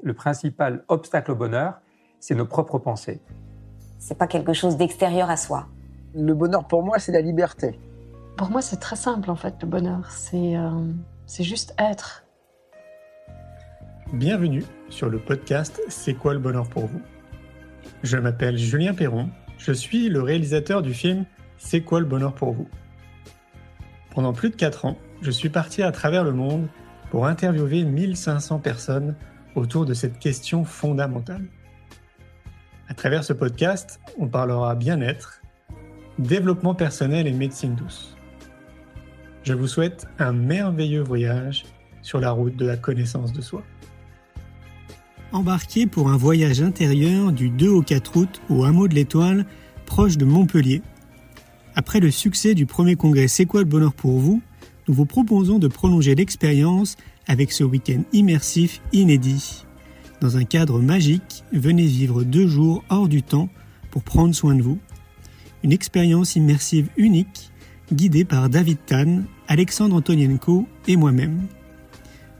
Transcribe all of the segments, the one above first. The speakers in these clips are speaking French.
le principal obstacle au bonheur, c'est nos propres pensées. C'est pas quelque chose d'extérieur à soi. Le bonheur pour moi, c'est la liberté. Pour moi, c'est très simple en fait, le bonheur. C'est juste être. Bienvenue sur le podcast C'est quoi le bonheur pour vous ? Je m'appelle Julien Perron, je suis le réalisateur du film C'est quoi le bonheur pour vous ? Pendant plus de 4 ans, je suis parti à travers le monde pour interviewer 1500 personnes autour de cette question fondamentale. À travers ce podcast, on parlera bien-être, développement personnel et médecine douce. Je vous souhaite un merveilleux voyage sur la route de la connaissance de soi. Embarquez pour un voyage intérieur du 2 au 4 août au hameau de l'Étoile, proche de Montpellier. Après le succès du premier congrès C'est quoi le bonheur pour vous, nous vous proposons de prolonger l'expérience avec ce week-end immersif inédit. Dans un cadre magique, venez vivre 2 jours hors du temps pour prendre soin de vous. Une expérience immersive unique, guidée par David Tan, Alexandre Antonienko et moi-même.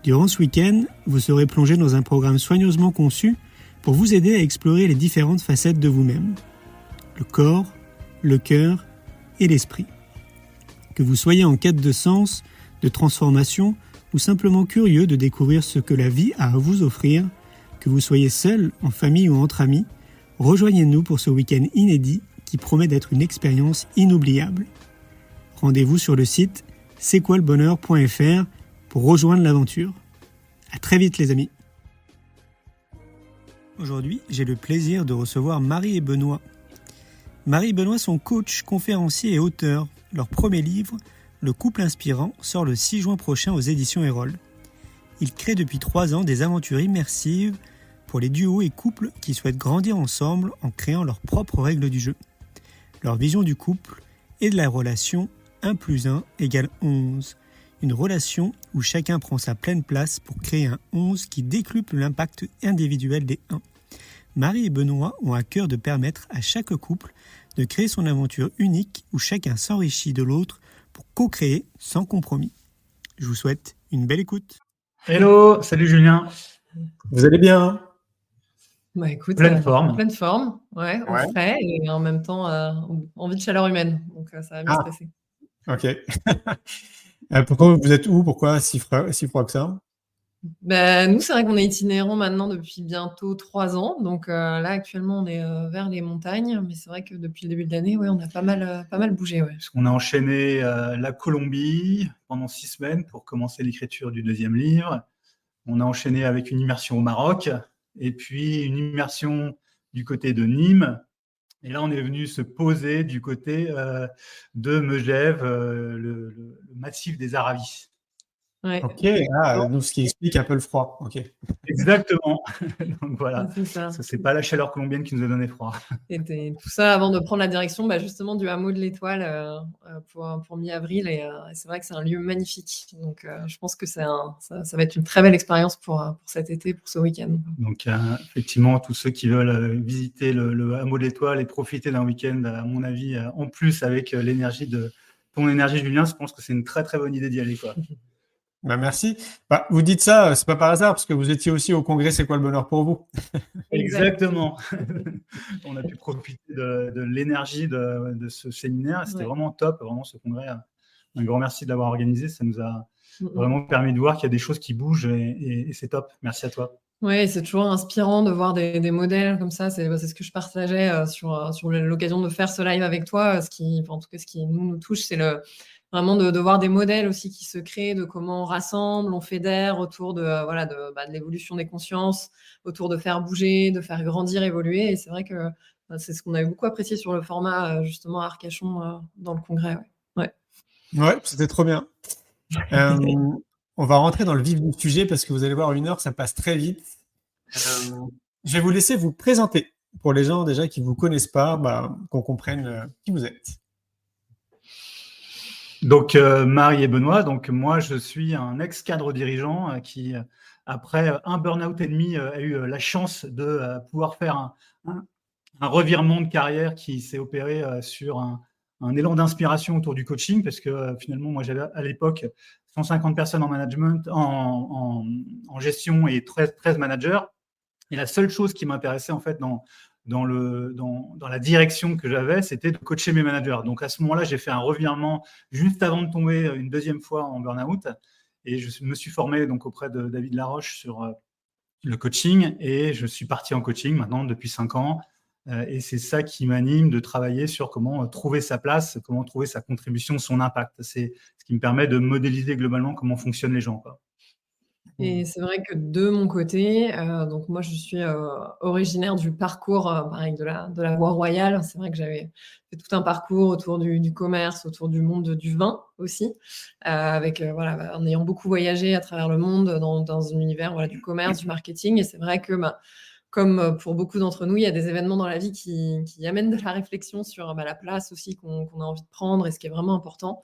Durant ce week-end, vous serez plongé dans un programme soigneusement conçu pour vous aider à explorer les différentes facettes de vous-même. Le corps, le cœur et l'esprit. Que vous soyez en quête de sens, de transformation ou simplement curieux de découvrir ce que la vie a à vous offrir, que vous soyez seul, en famille ou entre amis, rejoignez-nous pour ce week-end inédit qui promet d'être une expérience inoubliable. Rendez-vous sur le site c'estquoilebonheur.fr pour rejoindre l'aventure. À très vite les amis. Aujourd'hui, j'ai le plaisir de recevoir Marie et Benoît. Marie et Benoît sont coachs, conférenciers et auteurs. Leur premier livre, Le couple inspirant, sort le 6 juin prochain aux éditions Erol. Ils créent depuis 3 ans des aventures immersives pour les duos et couples qui souhaitent grandir ensemble en créant leurs propres règles du jeu. Leur vision du couple et de la relation 1 + 1 = 11. Une relation où chacun prend sa pleine place pour créer un 11 qui décuple l'impact individuel des 1. Marie et Benoît ont à cœur de permettre à chaque couple de créer son aventure unique où chacun s'enrichit de l'autre pour co-créer sans compromis. Je vous souhaite une belle écoute. Hello, salut Julien. Vous allez bien ? Bah écoute, Pleine forme. pleine forme, ouais, au frais et en même temps envie de chaleur humaine, donc ça va bien se passer. Ok. Pourquoi vous êtes où ? Pourquoi si froid que ça ? Nous, c'est vrai qu'on est itinérants maintenant depuis bientôt 3 ans, donc là actuellement on est vers les montagnes, mais c'est vrai que depuis le début de l'année, on a pas mal bougé. Ouais. Parce qu'on a enchaîné la Colombie pendant 6 semaines pour commencer l'écriture du 2e livre. On a enchaîné avec une immersion au Maroc et puis une immersion du côté de Nîmes. Et là, on est venu se poser du côté de Megève, le massif des Aravis. Ouais. Ok, donc ce qui explique un peu le froid. Ok. Exactement. Donc voilà, C'est ça. c'est pas la chaleur colombienne qui nous a donné froid. Et tout ça avant de prendre la direction justement du hameau de l'Étoile pour mi-avril. Et c'est vrai que c'est un lieu magnifique. Donc je pense que ça va être une très belle expérience pour cet été, pour ce week-end. Donc effectivement, tous ceux qui veulent visiter le hameau de l'Étoile et profiter d'un week-end, à mon avis, en plus avec ton énergie, Julien, je pense que c'est une très très bonne idée d'y aller, quoi. Merci. Vous dites ça, c'est pas par hasard, parce que vous étiez aussi au congrès C'est quoi le bonheur pour vous ? Exactement. On a pu profiter de l'énergie de ce séminaire. C'était vraiment top, vraiment ce congrès. Un grand merci de l'avoir organisé. Ça nous a vraiment permis de voir qu'il y a des choses qui bougent et c'est top. Merci à toi. Oui, c'est toujours inspirant de voir des modèles comme ça. C'est ce que je partageais sur l'occasion de faire ce live avec toi. Ce qui nous touche, c'est vraiment de voir des modèles aussi qui se créent, de comment on rassemble, on fédère autour de l'évolution des consciences, autour de faire bouger, de faire grandir, évoluer. Et c'est vrai que c'est ce qu'on avait beaucoup apprécié sur le format justement à Arcachon dans le congrès. Ouais, c'était trop bien. On va rentrer dans le vif du sujet parce que vous allez voir, 1 heure, ça passe très vite. Je vais vous laisser vous présenter pour les gens déjà qui ne vous connaissent pas, qu'on comprenne qui vous êtes. Donc, Marie et Benoît, donc moi, je suis un ex-cadre dirigeant qui, après un burn-out et demi, a eu la chance de pouvoir faire un revirement de carrière qui s'est opéré sur un élan d'inspiration autour du coaching, parce que finalement, moi, j'avais à l'époque 150 personnes en management, en gestion et 13 managers. Et la seule chose qui m'intéressait en fait dans la direction que j'avais, c'était de coacher mes managers. Donc à ce moment-là, j'ai fait un revirement juste avant de tomber une deuxième fois en burn-out. Et je me suis formé donc auprès de David Laroche sur le coaching. Et je suis parti en coaching maintenant depuis 5 ans. Et c'est ça qui m'anime de travailler sur comment trouver sa place, comment trouver sa contribution, son impact. C'est ce qui me permet de modéliser globalement comment fonctionnent les gens, quoi. Et c'est vrai que de mon côté, donc moi je suis originaire du parcours pareil de la voie royale. C'est vrai que j'avais fait tout un parcours autour du commerce, autour du monde du vin aussi, avec voilà, en ayant beaucoup voyagé à travers le monde dans un univers voilà, du commerce, du marketing. Et c'est vrai que comme pour beaucoup d'entre nous, il y a des événements dans la vie qui amènent de la réflexion sur la place aussi qu'on a envie de prendre et ce qui est vraiment important.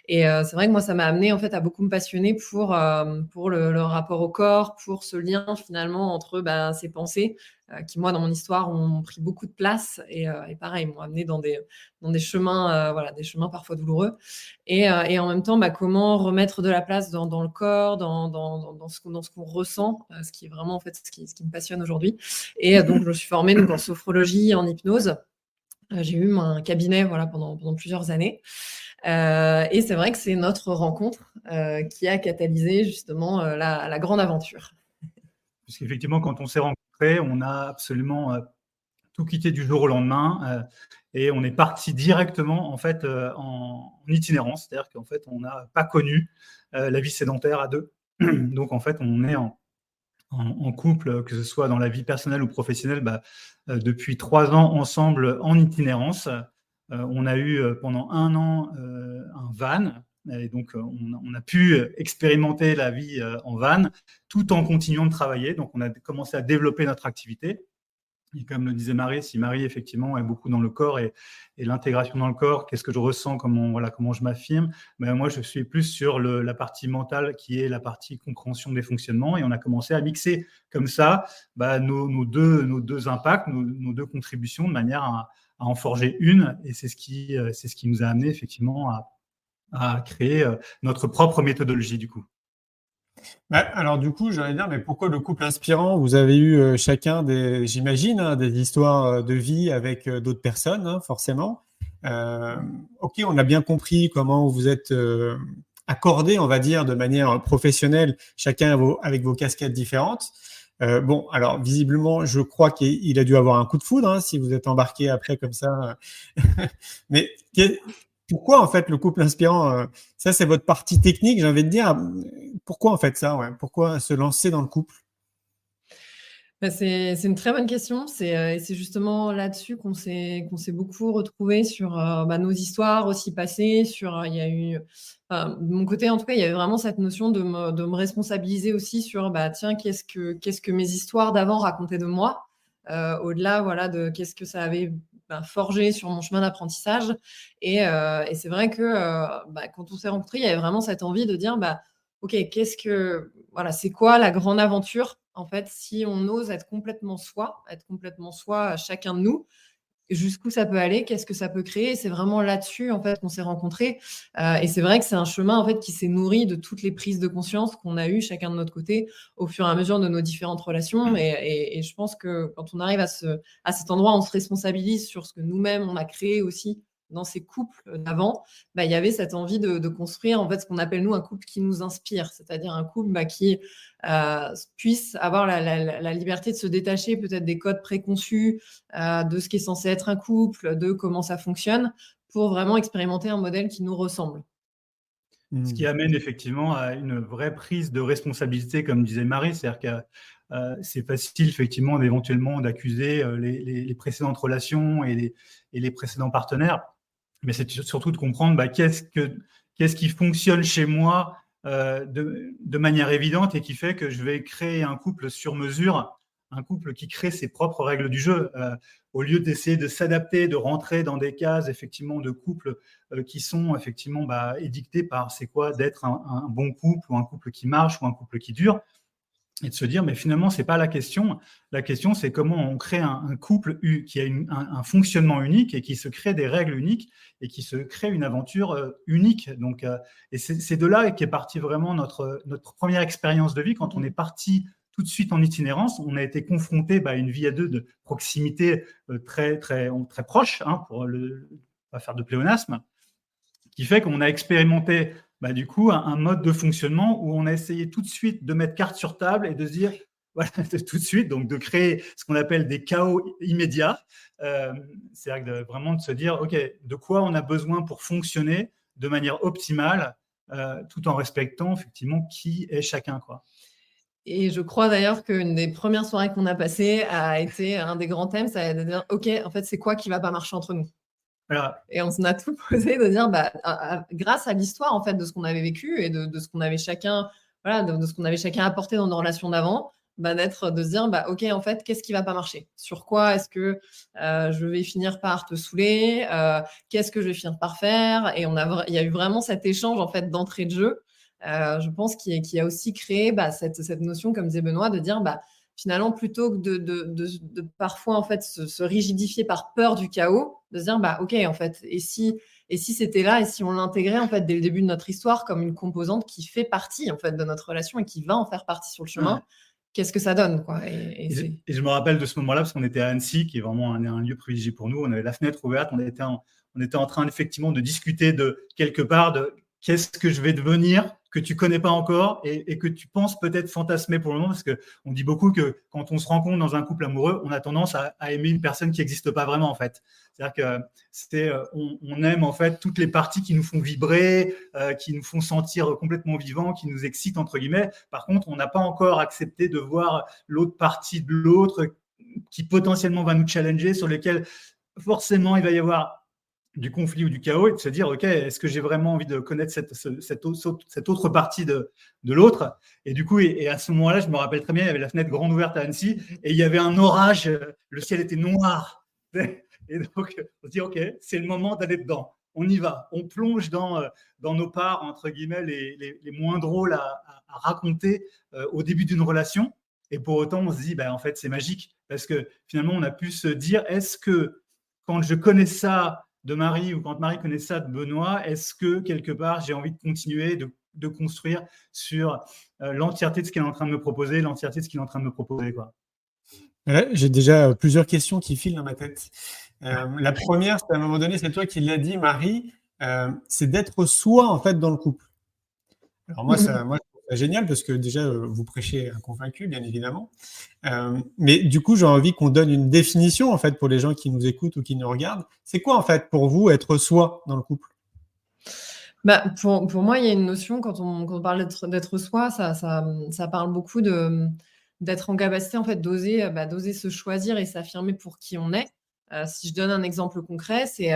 Et c'est vrai que moi, ça m'a amené en fait à beaucoup me passionner pour le rapport au corps, pour ce lien finalement entre ces pensées qui, moi, dans mon histoire, ont pris beaucoup de place et pareil, m'ont amené dans des chemins, voilà, des chemins parfois douloureux. Et en même temps, comment remettre de la place dans le corps, dans ce qu'on ressent, ce qui est vraiment en fait ce qui me passionne aujourd'hui. Et donc, je me suis formée donc, en sophrologie, en hypnose. J'ai eu un cabinet voilà, pendant plusieurs années. Et c'est vrai que c'est notre rencontre qui a catalysé justement la grande aventure. Puisqu'effectivement, quand on s'est rencontrés, on a absolument tout quitté du jour au lendemain et on est parti directement en fait en itinérance, c'est-à-dire qu'en fait on n'a pas connu la vie sédentaire à deux. Donc en fait on est en couple, que ce soit dans la vie personnelle ou professionnelle, depuis 3 ans ensemble en itinérance. On a eu pendant 1 an un van. Et donc, on a pu expérimenter la vie en van tout en continuant de travailler. Donc, on a commencé à développer notre activité. Et comme le disait Marie, si Marie, effectivement, est beaucoup dans le corps et l'intégration dans le corps, qu'est-ce que je ressens, comment je m'affirme, moi, je suis plus sur la partie mentale qui est la partie compréhension des fonctionnements. Et on a commencé à mixer comme ça nos deux impacts, nos 2 contributions de manière à en forger une. Et c'est ce qui nous a amené, effectivement, à créer notre propre méthodologie du coup. Alors du coup, j'allais dire, mais pourquoi le couple inspirant? Vous avez eu chacun j'imagine, des histoires de vie avec d'autres personnes, forcément. Ok, on a bien compris comment vous êtes accordés, on va dire, de manière professionnelle, chacun avec vos casquettes différentes. Bon, alors visiblement, je crois qu'il a dû avoir un coup de foudre, si vous êtes embarqué après comme ça. Mais pourquoi en fait le couple inspirant? Ça, c'est votre partie technique, j'ai envie de dire. Pourquoi en fait ça, ouais? Pourquoi se lancer dans le couple? C'est une très bonne question. Et c'est justement là-dessus qu'on s'est beaucoup retrouvés sur nos histoires aussi passées. Il y a eu, de mon côté en tout cas, il y avait vraiment cette notion de me responsabiliser aussi sur tiens, qu'est-ce que mes histoires d'avant racontaient de moi, au-delà voilà, de qu'est-ce que ça avait forgé sur mon chemin d'apprentissage. Et c'est vrai que quand on s'est rencontrés, il y avait vraiment cette envie de dire ok, c'est quoi la grande aventure en fait, si on ose être complètement soi chacun de nous, jusqu'où ça peut aller, qu'est-ce que ça peut créer? Et c'est vraiment là-dessus en fait qu'on s'est rencontrés. Et c'est vrai que c'est un chemin en fait qui s'est nourri de toutes les prises de conscience qu'on a eues chacun de notre côté au fur et à mesure de nos différentes relations. Et je pense que quand on arrive à cet endroit, on se responsabilise sur ce que nous-mêmes on a créé aussi dans ces couples d'avant, il y avait cette envie de construire en fait ce qu'on appelle nous un couple qui nous inspire, c'est-à-dire un couple qui puisse avoir la liberté de se détacher peut-être des codes préconçus, de ce qui est censé être un couple, de comment ça fonctionne, pour vraiment expérimenter un modèle qui nous ressemble. Ce qui amène effectivement à une vraie prise de responsabilité, comme disait Marie, c'est-à-dire que c'est facile effectivement d'éventuellement d'accuser les précédentes relations et les précédents partenaires. Mais c'est surtout de comprendre qu'est-ce qui fonctionne chez moi de manière évidente et qui fait que je vais créer un couple sur mesure, un couple qui crée ses propres règles du jeu, au lieu d'essayer de s'adapter, de rentrer dans des cases effectivement de couples qui sont effectivement édictés par c'est quoi d'être un bon couple ou un couple qui marche ou un couple qui dure. Et de se dire, mais finalement, ce n'est pas la question. La question, c'est comment on crée un couple qui a un fonctionnement unique et qui se crée des règles uniques et qui se crée une aventure unique. Donc, et c'est de là qu'est partie vraiment notre première expérience de vie, quand on est parti tout de suite en itinérance. On a été confronté à une vie à deux de proximité très, très, très proche, pour ne pas faire de pléonasme, qui fait qu'on a expérimenté du coup un mode de fonctionnement où on a essayé tout de suite de mettre carte sur table et de se dire, voilà, tout de suite, donc de créer ce qu'on appelle des chaos immédiats. C'est-à-dire vraiment de se dire, OK, de quoi on a besoin pour fonctionner de manière optimale, tout en respectant effectivement qui est chacun, quoi. Et je crois d'ailleurs qu'une des premières soirées qu'on a passées a été un des grands thèmes, ça a été de dire, OK, en fait, c'est quoi qui va pas marcher entre nous? Voilà. Et on s'en a tout posé de dire, grâce à l'histoire en fait de ce qu'on avait vécu et de ce qu'on avait chacun, voilà, de ce qu'on avait chacun apporté dans nos relations d'avant, de se dire, OK, en fait, qu'est-ce qui va pas marcher? Sur quoi est-ce que je vais finir par te saouler? Qu'est-ce que je vais finir par faire? Et il y a eu vraiment cet échange en fait d'entrée de jeu. Je pense qui a aussi créé cette notion, comme disait Benoît, de dire finalement, plutôt que de parfois en fait se rigidifier par peur du chaos, de se dire OK, en fait, et si c'était là, et si on l'intégrait en fait dès le début de notre histoire comme une composante qui fait partie en fait de notre relation et qui va en faire partie sur le chemin, qu'est-ce que ça donne, quoi. Et je me rappelle de ce moment-là parce qu'on était à Annecy, qui est vraiment un lieu privilégié pour nous. On avait la fenêtre ouverte, on était en train effectivement de discuter de quelque part de qu'est-ce que je vais devenir, que tu connais pas encore et que tu penses peut-être fantasmer pour le moment, parce qu'on dit beaucoup que quand on se rencontre dans un couple amoureux, on a tendance à aimer une personne qui n'existe pas vraiment, en fait. C'est-à-dire que on aime en fait toutes les parties qui nous font vibrer, qui nous font sentir complètement vivants, qui nous excitent, entre guillemets. Par contre, on n'a pas encore accepté de voir l'autre partie de l'autre qui potentiellement va nous challenger, sur lesquels forcément il va y avoir du conflit ou du chaos, et de se dire, OK, est-ce que j'ai vraiment envie de connaître cette autre partie de l'autre? Et du coup, et à ce moment-là, je me rappelle très bien, il y avait la fenêtre grande ouverte à Annecy, et il y avait un orage, le ciel était noir. Et donc, on se dit, OK, c'est le moment d'aller dedans. On y va. On plonge dans nos parts, entre guillemets, les moins drôles à raconter au début d'une relation. Et pour autant, on se dit, en fait, c'est magique. Parce que finalement, on a pu se dire, est-ce que quand je connais ça de Marie ou quand Marie connaît ça de Benoît, est-ce que quelque part j'ai envie de continuer de construire sur l'entièreté de ce qu'elle est en train de me proposer, l'entièreté de ce qu'il est en train de me proposer, quoi. Là, j'ai déjà plusieurs questions qui filent dans ma tête. La première, c'est à un moment donné, c'est toi qui l'as dit, Marie, c'est d'être soi en fait dans le couple. Alors moi, je trouve ça génial parce que déjà, vous prêchez un convaincu, bien évidemment. Mais du coup, j'ai envie qu'on donne une définition en fait pour les gens qui nous écoutent ou qui nous regardent. C'est quoi en fait pour vous être soi dans le couple? Pour moi, il y a une notion quand on parle d'être soi, ça parle beaucoup d'être en capacité en fait d'oser se choisir et s'affirmer pour qui on est. Si je donne un exemple concret, c'est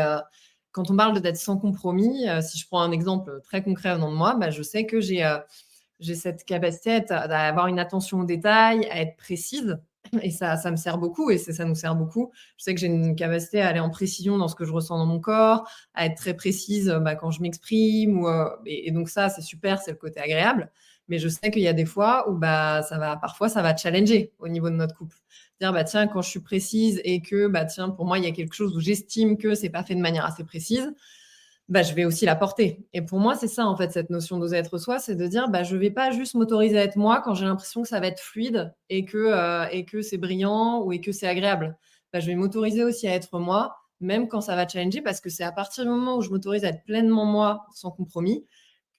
quand on parle d'être sans compromis. Si je prends un exemple très concret venant de moi, je sais que j'ai cette capacité à avoir une attention aux détails, à être précise. Et ça me sert beaucoup et ça nous sert beaucoup. Je sais que j'ai une capacité à aller en précision dans ce que je ressens dans mon corps, à être très précise quand je m'exprime. Et donc ça, c'est super, c'est le côté agréable. Mais je sais qu'il y a des fois où parfois ça va challenger au niveau de notre couple. Dire tiens, quand je suis précise et que tiens, pour moi, il y a quelque chose où j'estime que c'est pas fait de manière assez précise, je vais aussi la porter. Et pour moi, c'est ça, en fait, cette notion d'oser être soi, c'est de dire, je vais pas juste m'autoriser à être moi quand j'ai l'impression que ça va être fluide et que c'est brillant et que c'est agréable. Je vais m'autoriser aussi à être moi, même quand ça va challenger, parce que c'est à partir du moment où je m'autorise à être pleinement moi, sans compromis,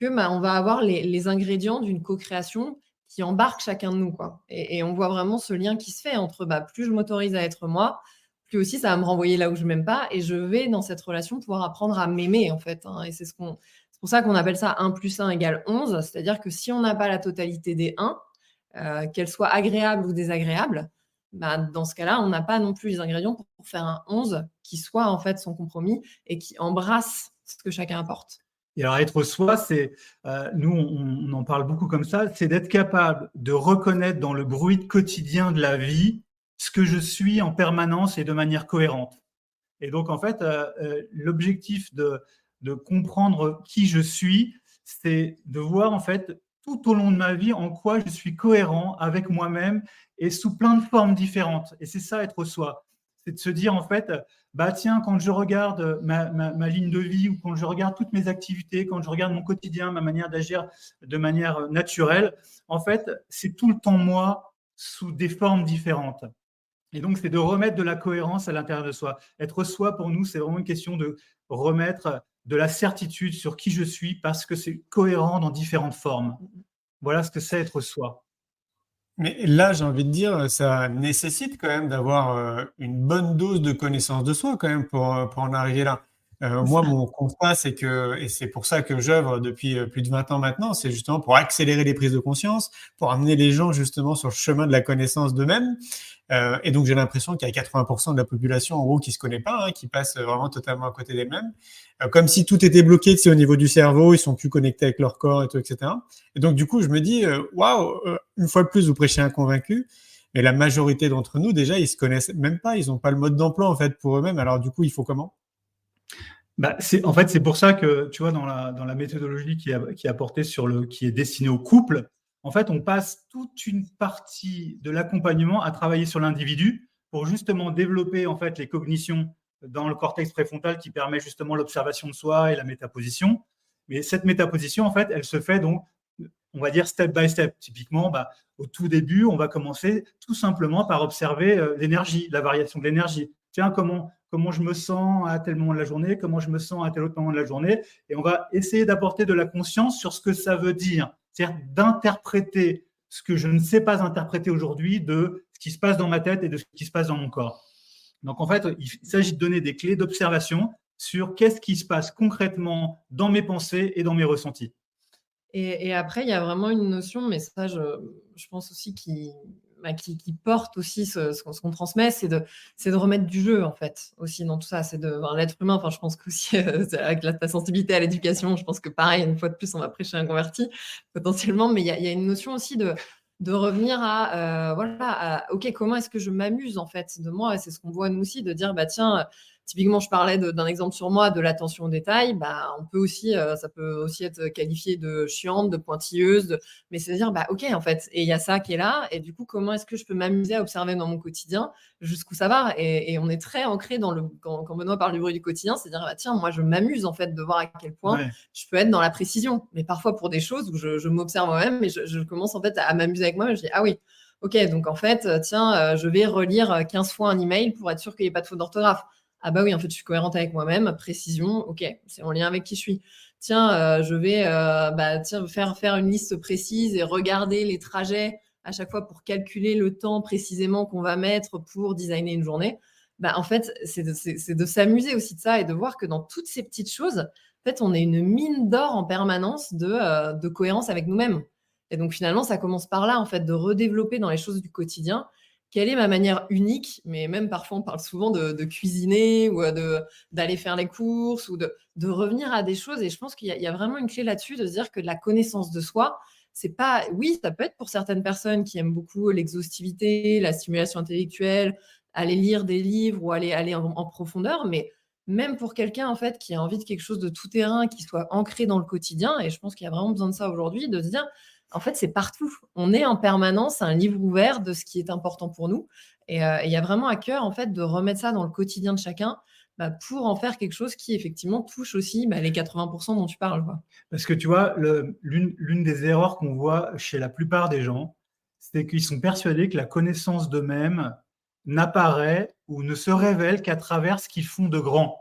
que on va avoir les ingrédients d'une co-création qui embarque chacun de nous, quoi. Et on voit vraiment ce lien qui se fait entre plus je m'autorise à être moi, plus aussi ça va me renvoyer là où je m'aime pas, et je vais dans cette relation pouvoir apprendre à m'aimer, en fait, hein. Et c'est pour ça qu'on appelle ça 1 + 1 = 11, c'est-à-dire que si on n'a pas la totalité des 1, qu'elles soient agréables ou désagréables, dans ce cas-là, on n'a pas non plus les ingrédients pour faire un 11 qui soit en fait sans compromis et qui embrasse ce que chacun apporte. Et alors, être soi, c'est, nous, on en parle beaucoup comme ça, c'est d'être capable de reconnaître dans le bruit quotidien de la vie ce que je suis en permanence et de manière cohérente. Et donc, en fait, l'objectif de comprendre qui je suis, c'est de voir, en fait, tout au long de ma vie, en quoi je suis cohérent avec moi-même et sous plein de formes différentes. Et c'est ça, être soi. C'est de se dire, en fait, tiens, quand je regarde ma ligne de vie ou quand je regarde toutes mes activités, quand je regarde mon quotidien, ma manière d'agir de manière naturelle, en fait, c'est tout le temps moi sous des formes différentes. Et donc, c'est de remettre de la cohérence à l'intérieur de soi. Être soi, pour nous, c'est vraiment une question de remettre de la certitude sur qui je suis parce que c'est cohérent dans différentes formes. Voilà ce que c'est être soi. Mais là, j'ai envie de dire, ça nécessite quand même d'avoir une bonne dose de connaissance de soi quand même pour en arriver là. Moi, mon constat, c'est que, et c'est pour ça que j'œuvre depuis plus de 20 ans maintenant, c'est justement pour accélérer les prises de conscience, pour amener les gens justement sur le chemin de la connaissance d'eux-mêmes. Et donc, j'ai l'impression qu'il y a 80% de la population, en gros, qui se connaît pas, hein, qui passe vraiment totalement à côté d'elle-même. Comme si tout était bloqué, c'est au niveau du cerveau, ils sont plus connectés avec leur corps et tout, etc. Et donc, du coup, je me dis, waouh, une fois de plus, vous prêchez un convaincu. Mais la majorité d'entre nous, déjà, ils se connaissent même pas, ils ont pas le mode d'emploi, en fait, pour eux-mêmes. Alors, du coup, il faut comment? En fait, c'est pour ça que, tu vois, dans la méthodologie qui est apportée qui est destinée au couple, en fait, on passe toute une partie de l'accompagnement à travailler sur l'individu pour justement développer en fait les cognitions dans le cortex préfrontal qui permet justement l'observation de soi et la métaposition. Mais cette métaposition, en fait, elle se fait donc, on va dire step by step. Typiquement, au tout début, on va commencer tout simplement par observer l'énergie, la variation de l'énergie. Tiens, comment je me sens à tel moment de la journée, comment je me sens à tel autre moment de la journée. Et on va essayer d'apporter de la conscience sur ce que ça veut dire. C'est-à-dire d'interpréter ce que je ne sais pas interpréter aujourd'hui de ce qui se passe dans ma tête et de ce qui se passe dans mon corps. Donc, en fait, il s'agit de donner des clés d'observation sur qu'est-ce qui se passe concrètement dans mes pensées et dans mes ressentis. Et après, il y a vraiment une notion, mais ça, je pense aussi qui porte aussi ce qu'on transmet, c'est de remettre du jeu, en fait, aussi dans tout ça. C'est l'être humain, enfin, je pense qu'aussi, avec ta sensibilité à l'éducation, je pense que pareil, une fois de plus, on va prêcher un converti, potentiellement, mais il y a une notion aussi de revenir OK, comment est-ce que je m'amuse, en fait, de moi? Et c'est ce qu'on voit, nous aussi, de dire, tiens, typiquement, je parlais d'un exemple sur moi, de l'attention aux détails. On peut aussi, ça peut aussi être qualifié de chiante, de pointilleuse, mais c'est à dire, OK, en fait, et il y a ça qui est là, et du coup, comment est-ce que je peux m'amuser à observer dans mon quotidien jusqu'où ça va? Et on est très ancré dans quand Benoît parle du bruit du quotidien, c'est à dire, tiens, moi, je m'amuse, en fait, de voir à quel point je peux être dans la précision, mais parfois pour des choses où je m'observe moi-même, et je commence, en fait, à m'amuser avec moi, je dis, ah oui, OK, donc en fait, tiens, je vais relire 15 fois un email pour être sûr qu'il n'y ait pas de faute d'orthographe. Ah bah oui, en fait, je suis cohérente avec moi-même, précision, OK, c'est en lien avec qui je suis. Tiens, je vais faire une liste précise et regarder les trajets à chaque fois pour calculer le temps précisément qu'on va mettre pour designer une journée. En fait, c'est de s'amuser aussi de ça et de voir que dans toutes ces petites choses, en fait, on est une mine d'or en permanence de cohérence avec nous-mêmes. Et donc finalement, ça commence par là, en fait, de redévelopper dans les choses du quotidien quelle est ma manière unique, mais même parfois on parle souvent de cuisiner ou d'aller faire les courses ou de revenir à des choses. Et je pense qu'il y a vraiment une clé là-dessus de se dire que la connaissance de soi, c'est pas, oui, ça peut être pour certaines personnes qui aiment beaucoup l'exhaustivité, la stimulation intellectuelle, aller lire des livres ou aller en profondeur, mais même pour quelqu'un en fait qui a envie de quelque chose de tout terrain, qui soit ancré dans le quotidien, et je pense qu'il y a vraiment besoin de ça aujourd'hui, de se dire en fait, c'est partout. On est en permanence un livre ouvert de ce qui est important pour nous. Et il y a vraiment à cœur, en fait, de remettre ça dans le quotidien de chacun pour en faire quelque chose qui, effectivement, touche aussi les 80% dont tu parles, quoi. Parce que, tu vois, l'une des erreurs qu'on voit chez la plupart des gens, c'est qu'ils sont persuadés que la connaissance d'eux-mêmes n'apparaît ou ne se révèle qu'à travers ce qu'ils font de grand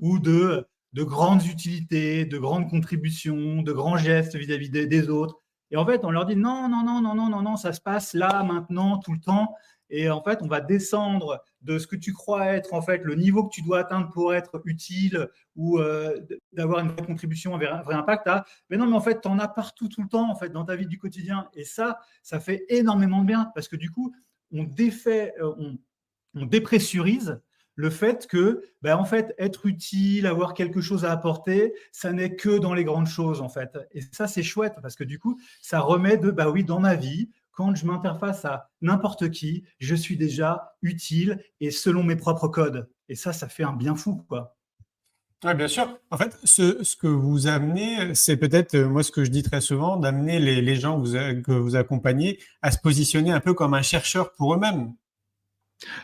ou de grandes utilités, de grandes contributions, de grands gestes vis-à-vis des autres. Et en fait, on leur dit non, ça se passe là, maintenant, tout le temps. Et en fait, on va descendre de ce que tu crois être en fait le niveau que tu dois atteindre pour être utile ou d'avoir une vraie contribution, un vrai impact. Mais non, mais en fait, tu en as partout, tout le temps, en fait, dans ta vie du quotidien. Et ça fait énormément de bien parce que du coup, on dépressurise le fait que, en fait, être utile, avoir quelque chose à apporter, ça n'est que dans les grandes choses, en fait. Et ça, c'est chouette parce que du coup, ça remet dans ma vie, quand je m'interface à n'importe qui, je suis déjà utile et selon mes propres codes. Et ça fait un bien fou, quoi. Oui, bien sûr. En fait, ce que vous amenez, c'est peut-être, moi, ce que je dis très souvent, d'amener les gens que vous accompagnez à se positionner un peu comme un chercheur pour eux-mêmes.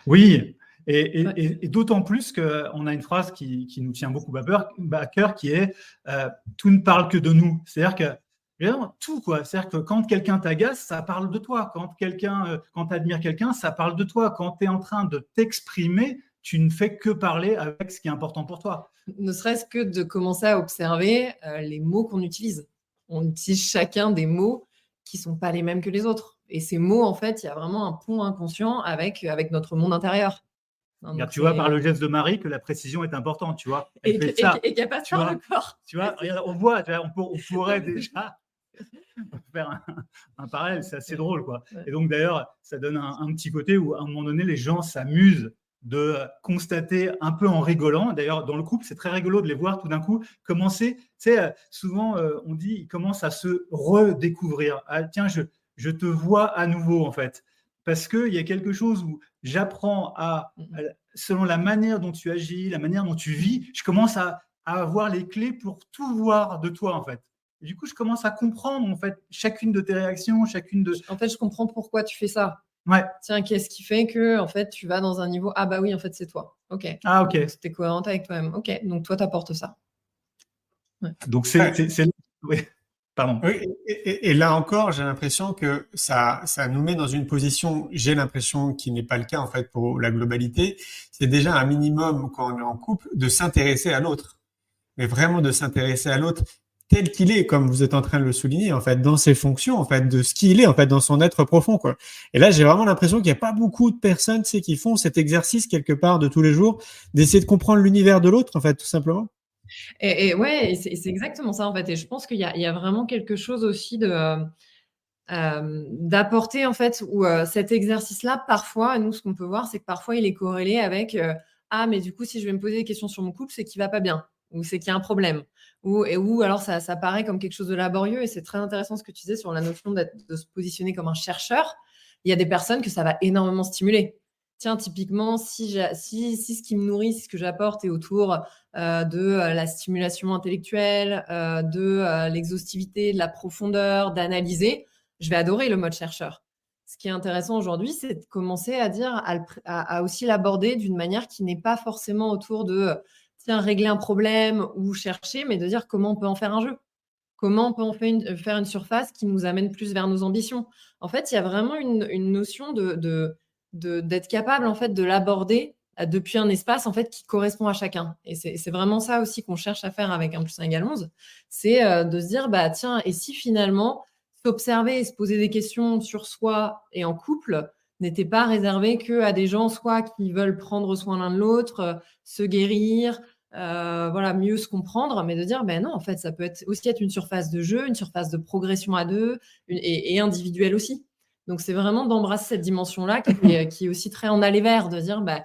Oui. Et d'autant plus qu'on a une phrase qui nous tient beaucoup à cœur, qui est « tout ne parle que de nous ». C'est-à-dire que Vraiment, tout, quoi. C'est-à-dire que quand quelqu'un t'agace, ça parle de toi. Quand tu admires quelqu'un, ça parle de toi. Quand tu es en train de t'exprimer, tu ne fais que parler avec ce qui est important pour toi. Ne serait-ce que de commencer à observer les mots qu'on utilise. On utilise chacun des mots qui ne sont pas les mêmes que les autres. Et ces mots, en fait, il y a vraiment un pont inconscient avec notre monde intérieur. Regarde, tu vois par le geste de Marie que la précision est importante, tu vois. Et qu'il n'y a pas Tu ça vois, encore. Tu vois, regarde, on voit, tu vois, on pourrait déjà faire un parallèle, c'est assez drôle, quoi. Ouais. Et donc, d'ailleurs, ça donne un petit côté où, à un moment donné, les gens s'amusent de constater un peu en rigolant. D'ailleurs, dans le couple, c'est très rigolo de les voir tout d'un coup commencer. Tu sais, souvent, on dit, ils commencent à se redécouvrir. Ah, tiens, je te vois à nouveau, en fait. Parce qu'il y a quelque chose où j'apprends selon la manière dont tu agis, la manière dont tu vis, je commence à avoir les clés pour tout voir de toi, en fait. Et du coup, je commence à comprendre, en fait, chacune de tes réactions, En fait, je comprends pourquoi tu fais ça. Ouais. Tiens, qu'est-ce qui fait que, en fait, tu vas dans un niveau, ah bah oui, en fait, c'est toi. Ok. Ah, ok. Donc, t'es cohérente avec toi-même. Ok. Donc, toi, t'apportes ça. Ouais. Donc, oui. Pardon. Oui, et là encore, j'ai l'impression que ça nous met dans une position, j'ai l'impression qui n'est pas le cas en fait pour la globalité, c'est déjà un minimum quand on est en couple de s'intéresser à l'autre, mais vraiment de s'intéresser à l'autre tel qu'il est, comme vous êtes en train de le souligner, en fait, dans ses fonctions, en fait, de ce qu'il est, en fait, dans son être profond, quoi. Et là, j'ai vraiment l'impression qu'il n'y a pas beaucoup de personnes, tu sais, qui font cet exercice quelque part de tous les jours, d'essayer de comprendre l'univers de l'autre, en fait, tout simplement. Et ouais, c'est exactement ça en fait. Et je pense qu'il y a vraiment quelque chose aussi d'apporter en fait où cet exercice-là, parfois, nous, ce qu'on peut voir, c'est que parfois, il est corrélé avec ah, mais du coup, si je vais me poser des questions sur mon couple, c'est qu'il va pas bien ou c'est qu'il y a un problème ou alors ça paraît comme quelque chose de laborieux. Et c'est très intéressant ce que tu disais sur la notion de se positionner comme un chercheur. Il y a des personnes que ça va énormément stimuler. Tiens, typiquement, si ce qui me nourrit, si ce que j'apporte est autour de la stimulation intellectuelle, de l'exhaustivité, de la profondeur, d'analyser, je vais adorer le mode chercheur. Ce qui est intéressant aujourd'hui, c'est de commencer à dire, à aussi l'aborder d'une manière qui n'est pas forcément autour de tiens, régler un problème ou chercher, mais de dire comment on peut en faire un jeu. Comment on peut en faire une surface qui nous amène plus vers nos ambitions. En fait, il y a vraiment une notion d'être capable en fait de l'aborder depuis un espace en fait qui correspond à chacun. Et c'est vraiment ça aussi qu'on cherche à faire avec 1+1 = 11. C'est de se dire bah tiens, et si finalement s'observer et se poser des questions sur soi et en couple n'était pas réservé que à des gens soit qui veulent prendre soin l'un de l'autre, se guérir, voilà, mieux se comprendre, mais de dire ben non, en fait, ça peut être une surface de jeu, une surface de progression à deux et individuelle aussi. Donc, c'est vraiment d'embrasser cette dimension-là qui est aussi très en aller vers, de dire bah,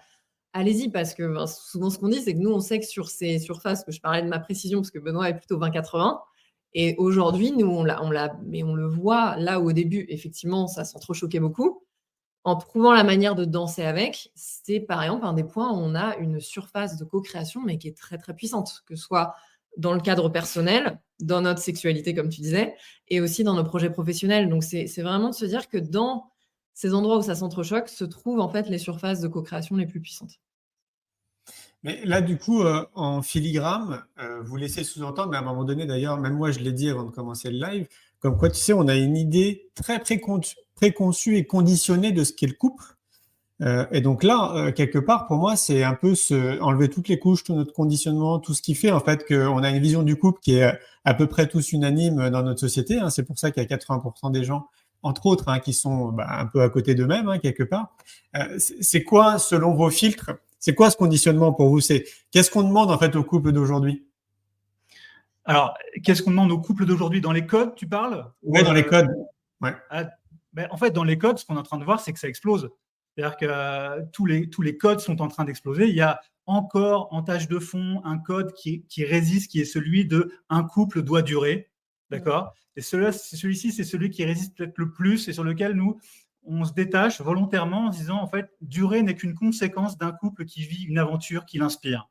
allez-y, parce que ben, souvent ce qu'on dit, c'est que nous, on sait que sur ces surfaces, que je parlais de ma précision, parce que Benoît est plutôt 20-80, et aujourd'hui, nous, mais on le voit là où au début, effectivement, ça s'entrechoquait beaucoup. En trouvant la manière de danser avec, c'est par exemple un des points où on a une surface de co-création, mais qui est très, très puissante, que ce soit dans le cadre personnel, dans notre sexualité, comme tu disais, et aussi dans nos projets professionnels. Donc, c'est vraiment de se dire que dans ces endroits où ça s'entrechoque, se trouvent en fait les surfaces de co-création les plus puissantes. Mais là, du coup, en filigrane, vous laissez sous-entendre, mais à un moment donné, d'ailleurs, même moi, je l'ai dit avant de commencer le live, comme quoi, tu sais, on a une idée très préconçue et conditionnée de ce qu'est le couple. Et donc là, quelque part, pour moi, c'est un peu enlever toutes les couches, tout notre conditionnement, tout ce qui fait en fait qu'on a une vision du couple qui est à peu près tous unanime dans notre société. Hein. C'est pour ça qu'il y a 80% des gens, entre autres, hein, qui sont un peu à côté d'eux-mêmes, hein, quelque part. C'est quoi, selon vos filtres, c'est quoi ce conditionnement pour vous? Qu'est-ce qu'on demande en fait au couple d'aujourd'hui? Alors, qu'est-ce qu'on demande au couple d'aujourd'hui? Dans les codes, tu parles? Oui, dans les codes. Ouais. En fait, dans les codes, ce qu'on est en train de voir, c'est que ça explose. C'est-à-dire que tous les codes sont en train d'exploser. Il y a encore en tâche de fond un code qui résiste, qui est celui de un couple doit durer. D'accord? Et celui-ci, c'est celui qui résiste peut-être le plus et sur lequel nous, on se détache volontairement en se disant, en fait, durer n'est qu'une conséquence d'un couple qui vit une aventure qui l'inspire.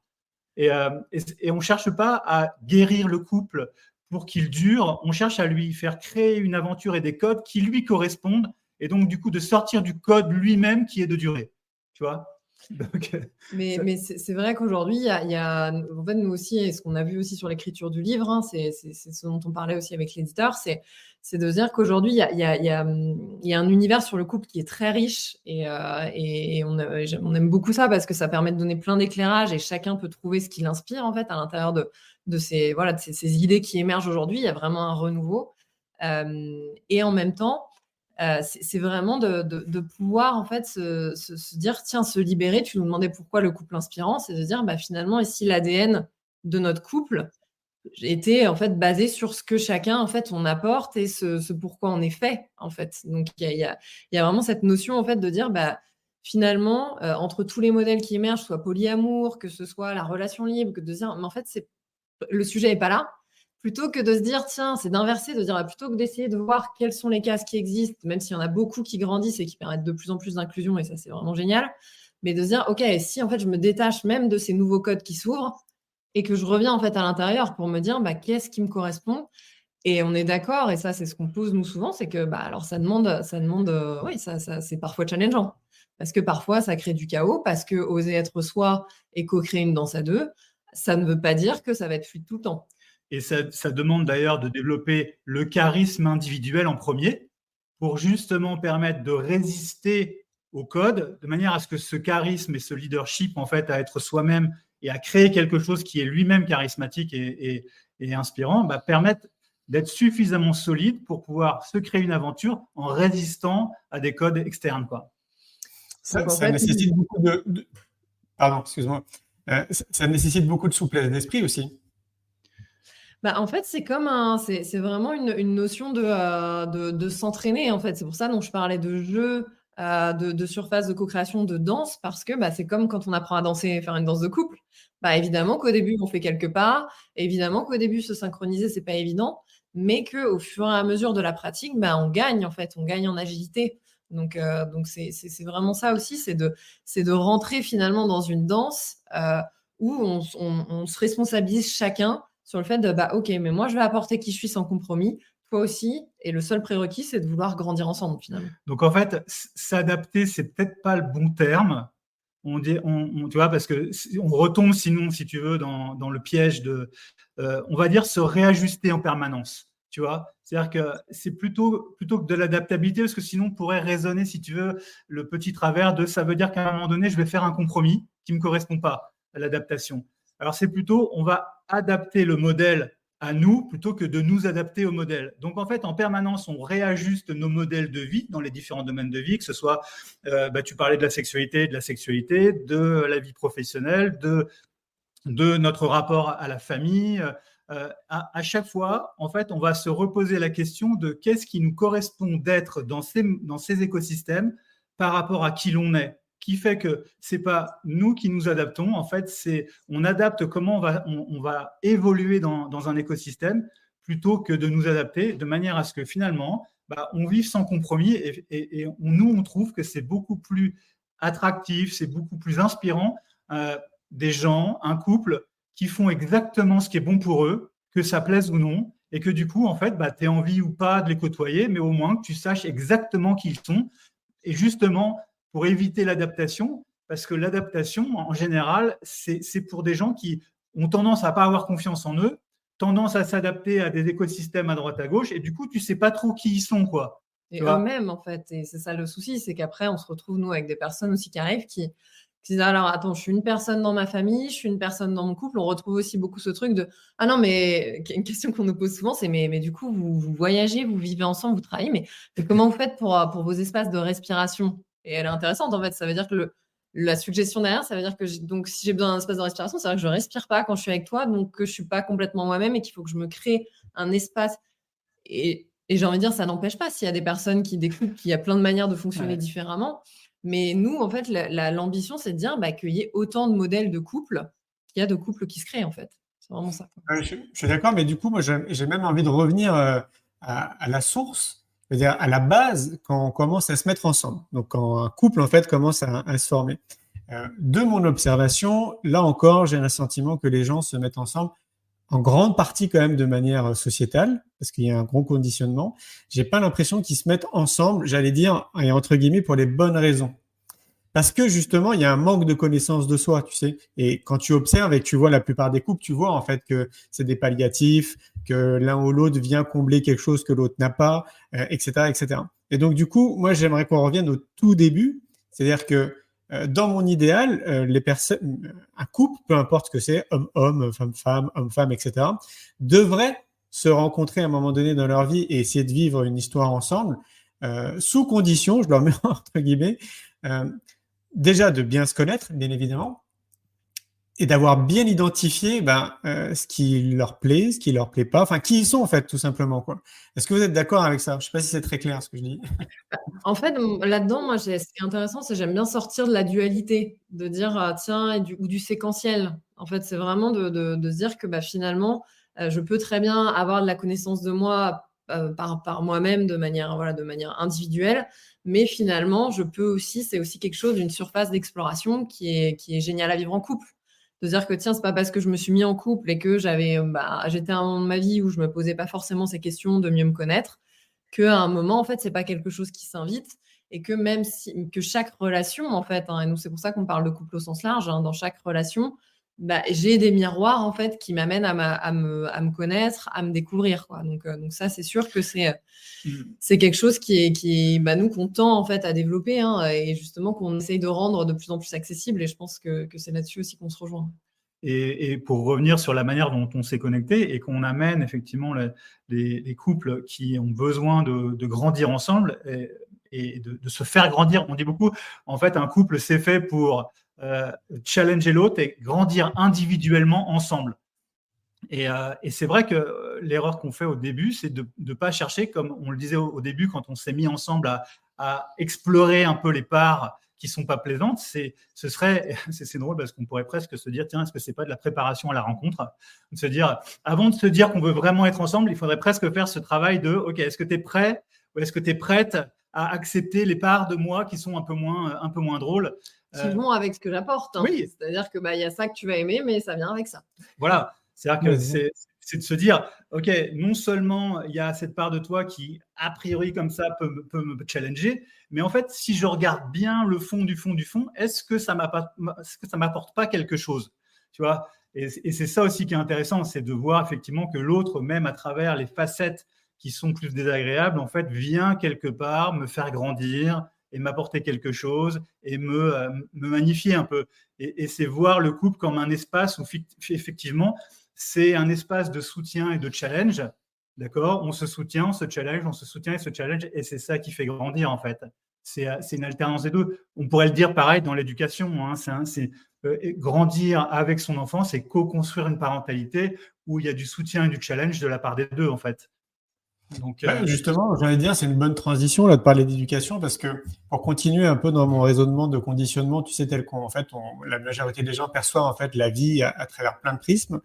Et on ne cherche pas à guérir le couple pour qu'il dure, on cherche à lui faire créer une aventure et des codes qui lui correspondent, et donc du coup de sortir du code lui-même qui est de durer. Tu vois ? Donc, Mais c'est vrai qu'aujourd'hui, en fait, nous aussi, et ce qu'on a vu aussi sur l'écriture du livre, hein, c'est ce dont on parlait aussi avec l'éditeur, c'est de se dire qu'aujourd'hui, il y a un univers sur le couple qui est très riche et on aime beaucoup ça parce que ça permet de donner plein d'éclairages et chacun peut trouver ce qui l'inspire en fait à l'intérieur de ces idées qui émergent aujourd'hui. Il y a vraiment un renouveau. Et en même temps, c'est vraiment de pouvoir en fait se dire tiens, se libérer. Tu nous demandais pourquoi le couple inspirant, c'est de dire finalement, et si l'ADN de notre couple était en fait basé sur ce que chacun en fait on apporte et ce pourquoi on est fait en fait. Donc il y a vraiment cette notion en fait de dire finalement entre tous les modèles qui émergent, soit polyamour, que ce soit la relation libre, que de dire mais en fait le sujet est pas là. Plutôt que de se dire, tiens, c'est d'inverser, de dire, plutôt que d'essayer de voir quelles sont les cases qui existent, même s'il y en a beaucoup qui grandissent et qui permettent de plus en plus d'inclusion, et ça, c'est vraiment génial, mais de se dire, OK, si en fait, je me détache même de ces nouveaux codes qui s'ouvrent et que je reviens en fait à l'intérieur pour me dire, qu'est-ce qui me correspond? Et on est d'accord, et ça, c'est ce qu'on pose nous souvent, c'est que, alors ça demande, oui, ça, c'est parfois challengeant. Parce que parfois, ça crée du chaos, parce que oser être soi et co-créer une danse à deux, ça ne veut pas dire que ça va être fluide tout le temps. Et ça demande d'ailleurs de développer le charisme individuel en premier pour justement permettre de résister au code de manière à ce que ce charisme et ce leadership, en fait, à être soi-même et à créer quelque chose qui est lui-même charismatique et inspirant, permettent d'être suffisamment solide pour pouvoir se créer une aventure en résistant à des codes externes, quoi. Ça nécessite beaucoup Pardon, excuse-moi. Ça nécessite beaucoup de souplesse d'esprit aussi. En fait, c'est vraiment une notion de s'entraîner, en fait. C'est pour ça dont je parlais de jeu, de surface de co-création, de danse, parce que c'est comme quand on apprend à danser, faire une danse de couple. Évidemment qu'au début, on fait quelques pas. Évidemment qu'au début, se synchroniser, c'est pas évident. Mais qu'au fur et à mesure de la pratique, on gagne, en fait. On gagne en agilité. Donc c'est vraiment ça aussi, c'est de rentrer finalement dans une danse où on se responsabilise chacun sur le fait de OK, mais moi je vais apporter qui je suis sans compromis, toi aussi, et le seul prérequis c'est de vouloir grandir ensemble finalement. Donc en fait, s'adapter, c'est peut-être pas le bon terme. Tu vois, parce que on retombe sinon, si tu veux, dans le piège de, on va dire, se réajuster en permanence. Tu vois, c'est-à-dire que c'est plutôt que de l'adaptabilité, parce que sinon on pourrait raisonner, si tu veux, le petit travers de ça veut dire qu'à un moment donné, je vais faire un compromis qui ne me correspond pas à l'adaptation. Alors c'est plutôt, on va adapter le modèle à nous plutôt que de nous adapter au modèle. Donc en fait, en permanence, on réajuste nos modèles de vie dans les différents domaines de vie, que ce soit, tu parlais de la sexualité, de la vie professionnelle, de notre rapport à la famille. À chaque fois, en fait, on va se reposer la question de qu'est-ce qui nous correspond d'être dans ces écosystèmes par rapport à qui l'on est. Qui fait que c'est pas nous qui nous adaptons, en fait, on adapte comment on va évoluer dans un écosystème plutôt que de nous adapter de manière à ce que finalement, on vive sans compromis et nous, on trouve que c'est beaucoup plus attractif, c'est beaucoup plus inspirant des gens, un couple qui font exactement ce qui est bon pour eux, que ça plaise ou non, et que du coup, en fait, tu aies envie ou pas de les côtoyer, mais au moins que tu saches exactement qui ils sont. Et justement, pour éviter l'adaptation, parce que l'adaptation, en général, c'est pour des gens qui ont tendance à ne pas avoir confiance en eux, tendance à s'adapter à des écosystèmes à droite à gauche, et du coup, tu ne sais pas trop qui ils sont, quoi. Et eux-mêmes, en fait. Et c'est ça le souci, c'est qu'après, on se retrouve, nous, avec des personnes aussi qui arrivent, qui disent, alors, attends, je suis une personne dans ma famille, je suis une personne dans mon couple. On retrouve aussi beaucoup ce truc de, ah non, mais une question qu'on nous pose souvent, c'est, mais du coup, vous voyagez, vous vivez ensemble, vous travaillez, mais comment vous faites pour vos espaces de respiration? Et elle est intéressante, en fait. Ça veut dire que la suggestion derrière, ça veut dire que donc, si j'ai besoin d'un espace de respiration, c'est vrai que je ne respire pas quand je suis avec toi, donc que je ne suis pas complètement moi-même et qu'il faut que je me crée un espace. Et j'ai envie de dire, ça n'empêche pas s'il y a des personnes qui découvrent qu'il y a plein de manières de fonctionner différemment. Mais nous, en fait, l'ambition, c'est de dire qu'il y ait autant de modèles de couple qu'il y a de couples qui se créent, en fait. C'est vraiment ça. Je suis d'accord, mais du coup, moi, j'ai même envie de revenir à la source. C'est-à-dire à la base, quand on commence à se mettre ensemble, donc quand un couple en fait commence à se former. De mon observation, là encore, j'ai un sentiment que les gens se mettent ensemble en grande partie quand même de manière sociétale, parce qu'il y a un gros conditionnement. J'ai pas l'impression qu'ils se mettent ensemble, j'allais dire, et entre guillemets, pour les bonnes raisons. Parce que justement, il y a un manque de connaissance de soi, tu sais. Et quand tu observes et que tu vois la plupart des couples, tu vois en fait que c'est des palliatifs, que l'un ou l'autre vient combler quelque chose que l'autre n'a pas, etc., etc. Et donc, du coup, moi, j'aimerais qu'on revienne au tout début. C'est-à-dire que dans mon idéal, les personnes, un couple, peu importe ce que c'est, homme-homme, femme-femme, homme-femme, etc., devraient se rencontrer à un moment donné dans leur vie et essayer de vivre une histoire ensemble, sous condition, je leur mets entre guillemets, déjà de bien se connaître, bien évidemment, et d'avoir bien identifié ce qui leur plaît, ce qui leur plaît pas, enfin qui ils sont en fait, tout simplement, quoi. Est-ce que vous êtes d'accord avec ça? Je sais pas si c'est très clair ce que je dis. En fait, là-dedans, moi, ce qui est intéressant, c'est que j'aime bien sortir de la dualité, de dire, tiens, ou du séquentiel. En fait, c'est vraiment de se dire que finalement, je peux très bien avoir de la connaissance de moi par moi-même de manière individuelle, mais finalement, je peux aussi, c'est aussi quelque chose d'une surface d'exploration qui est géniale à vivre en couple. De dire que tiens, c'est pas parce que je me suis mis en couple et que j'étais à un moment de ma vie où je me posais pas forcément ces questions de mieux me connaître, qu'à un moment, en fait, c'est pas quelque chose qui s'invite et que même si que chaque relation, en fait, et nous, c'est pour ça qu'on parle de couple au sens large, dans chaque relation, j'ai des miroirs, en fait, qui m'amènent à me connaître, à me découvrir, quoi. Donc ça, c'est sûr que c'est quelque chose qui est nous, qu'on tend, en fait, à développer, et justement qu'on essaye de rendre de plus en plus accessible. Et je pense que c'est là-dessus aussi qu'on se rejoint. Et pour revenir sur la manière dont on s'est connecté et qu'on amène effectivement les couples qui ont besoin de grandir ensemble et de se faire grandir. On dit beaucoup, en fait, un couple, c'est fait pour challenger l'autre et grandir individuellement ensemble. Et c'est vrai que l'erreur qu'on fait au début, c'est de ne pas chercher, comme on le disait au début, quand on s'est mis ensemble à explorer un peu les parts qui sont pas plaisantes, c'est drôle parce qu'on pourrait presque se dire, tiens, est-ce que c'est pas de la préparation à la rencontre? De se dire, avant de se dire qu'on veut vraiment être ensemble, il faudrait presque faire ce travail de, ok, est-ce que tu es prêt ou est-ce que tu es prête à accepter les parts de moi qui sont un peu moins drôles? Qui vont avec ce que j'apporte. Oui. C'est-à-dire que y a ça que tu vas aimer, mais ça vient avec ça. Voilà. C'est-à-dire que c'est de se dire, ok, non seulement il y a cette part de toi qui, a priori, comme ça, peut me challenger, mais en fait, si je regarde bien le fond du fond, est-ce que ça m'apporte pas quelque chose, tu vois? Et c'est ça aussi qui est intéressant, c'est de voir effectivement que l'autre, même à travers les facettes qui sont plus désagréables, en fait, vient quelque part me faire grandir et m'apporter quelque chose et me magnifier un peu. Et c'est voir le couple comme un espace où effectivement, c'est un espace de soutien et de challenge, d'accord? On se soutient, on se challenge, on se soutient et se challenge, et c'est ça qui fait grandir, en fait. C'est une alternance des deux. On pourrait le dire pareil dans l'éducation, grandir avec son enfant, c'est co-construire une parentalité où il y a du soutien et du challenge de la part des deux, en fait. Donc, justement, j'allais dire, c'est une bonne transition là de parler d'éducation parce que pour continuer un peu dans mon raisonnement de conditionnement, tu sais, tel qu'en fait, la majorité des gens perçoivent en fait la vie à travers plein de prismes.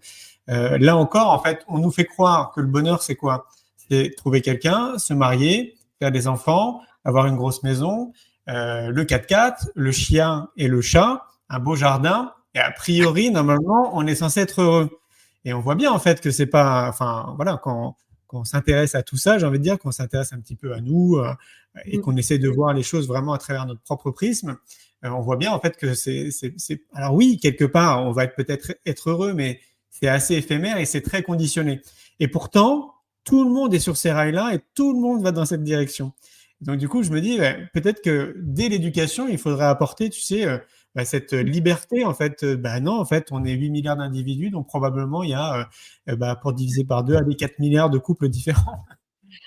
Là encore, en fait, on nous fait croire que le bonheur, c'est quoi? C'est trouver quelqu'un, se marier, faire des enfants, avoir une grosse maison, le 4x4, le chien et le chat, un beau jardin. Et a priori, normalement, on est censé être heureux. Et on voit bien en fait que c'est pas, enfin voilà, quand on s'intéresse à tout ça, j'ai envie de dire qu'on s'intéresse un petit peu à nous et qu'on essaie de voir les choses vraiment à travers notre propre prisme, on voit bien en fait que c'est alors oui, quelque part, on va peut-être être heureux, mais c'est assez éphémère et c'est très conditionné. Et pourtant, tout le monde est sur ces rails-là et tout le monde va dans cette direction. Donc du coup, je me dis, peut-être que dès l'éducation, il faudrait apporter, tu sais, cette liberté, en fait. Non, en fait, on est 8 milliards d'individus, donc probablement, il y a, pour diviser par 2, 4 milliards de couples différents.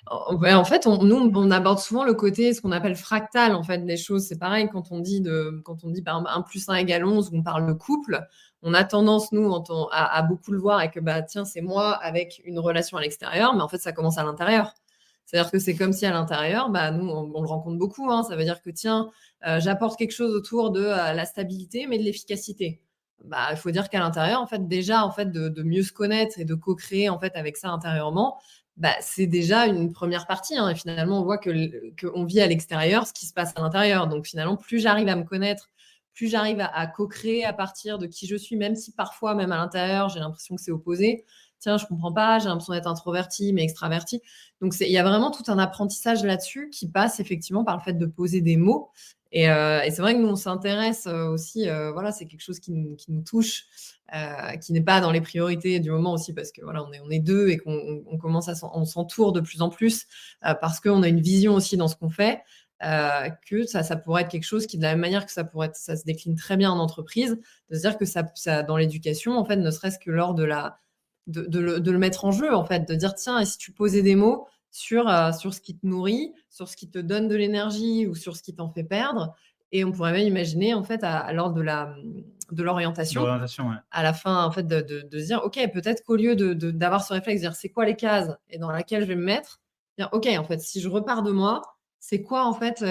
En fait, nous, on aborde souvent le côté, ce qu'on appelle fractal, en fait, des choses. C'est pareil quand on dit par exemple 1 + 1 = 11, où on parle de couple, on a tendance, nous, à beaucoup le voir et que, tiens, c'est moi avec une relation à l'extérieur, mais en fait, ça commence à l'intérieur. C'est-à-dire que c'est comme si à l'intérieur, nous, on le rencontre beaucoup. Ça veut dire que, tiens, j'apporte quelque chose autour de la stabilité, mais de l'efficacité. Il faut dire qu'à l'intérieur, en fait, déjà, en fait, de mieux se connaître et de co-créer, en fait, avec ça intérieurement, c'est déjà une première partie. Et finalement, on voit qu'on vit à l'extérieur ce qui se passe à l'intérieur. Donc, finalement, plus j'arrive à me connaître, plus j'arrive à co-créer à partir de qui je suis, même si parfois, même à l'intérieur, j'ai l'impression que c'est opposé. Tiens, je comprends pas, j'ai l'impression d'être introverti, mais extraverti. Donc, il y a vraiment tout un apprentissage là-dessus qui passe effectivement par le fait de poser des mots. Et c'est vrai que nous, on s'intéresse aussi, voilà, c'est quelque chose qui nous touche, qui n'est pas dans les priorités du moment aussi, parce que voilà, on est deux et qu'on commence on s'entoure de plus en plus, parce qu'on a une vision aussi dans ce qu'on fait, que ça pourrait être quelque chose qui, de la même manière que ça se décline très bien en entreprise, de se dire que ça dans l'éducation, en fait, ne serait-ce que lors de le mettre en jeu, en fait, de dire tiens, et si tu posais des mots sur ce qui te nourrit, sur ce qui te donne de l'énergie ou sur ce qui t'en fait perdre. Et on pourrait même imaginer, en fait, lors de l'orientation, L'orientation, ouais. à la fin, en fait, de se dire, OK, peut-être qu'au lieu d'avoir ce réflexe, de dire c'est quoi les cases et dans laquelle je vais me mettre, dire OK, en fait, si je repars de moi, c'est quoi, en fait,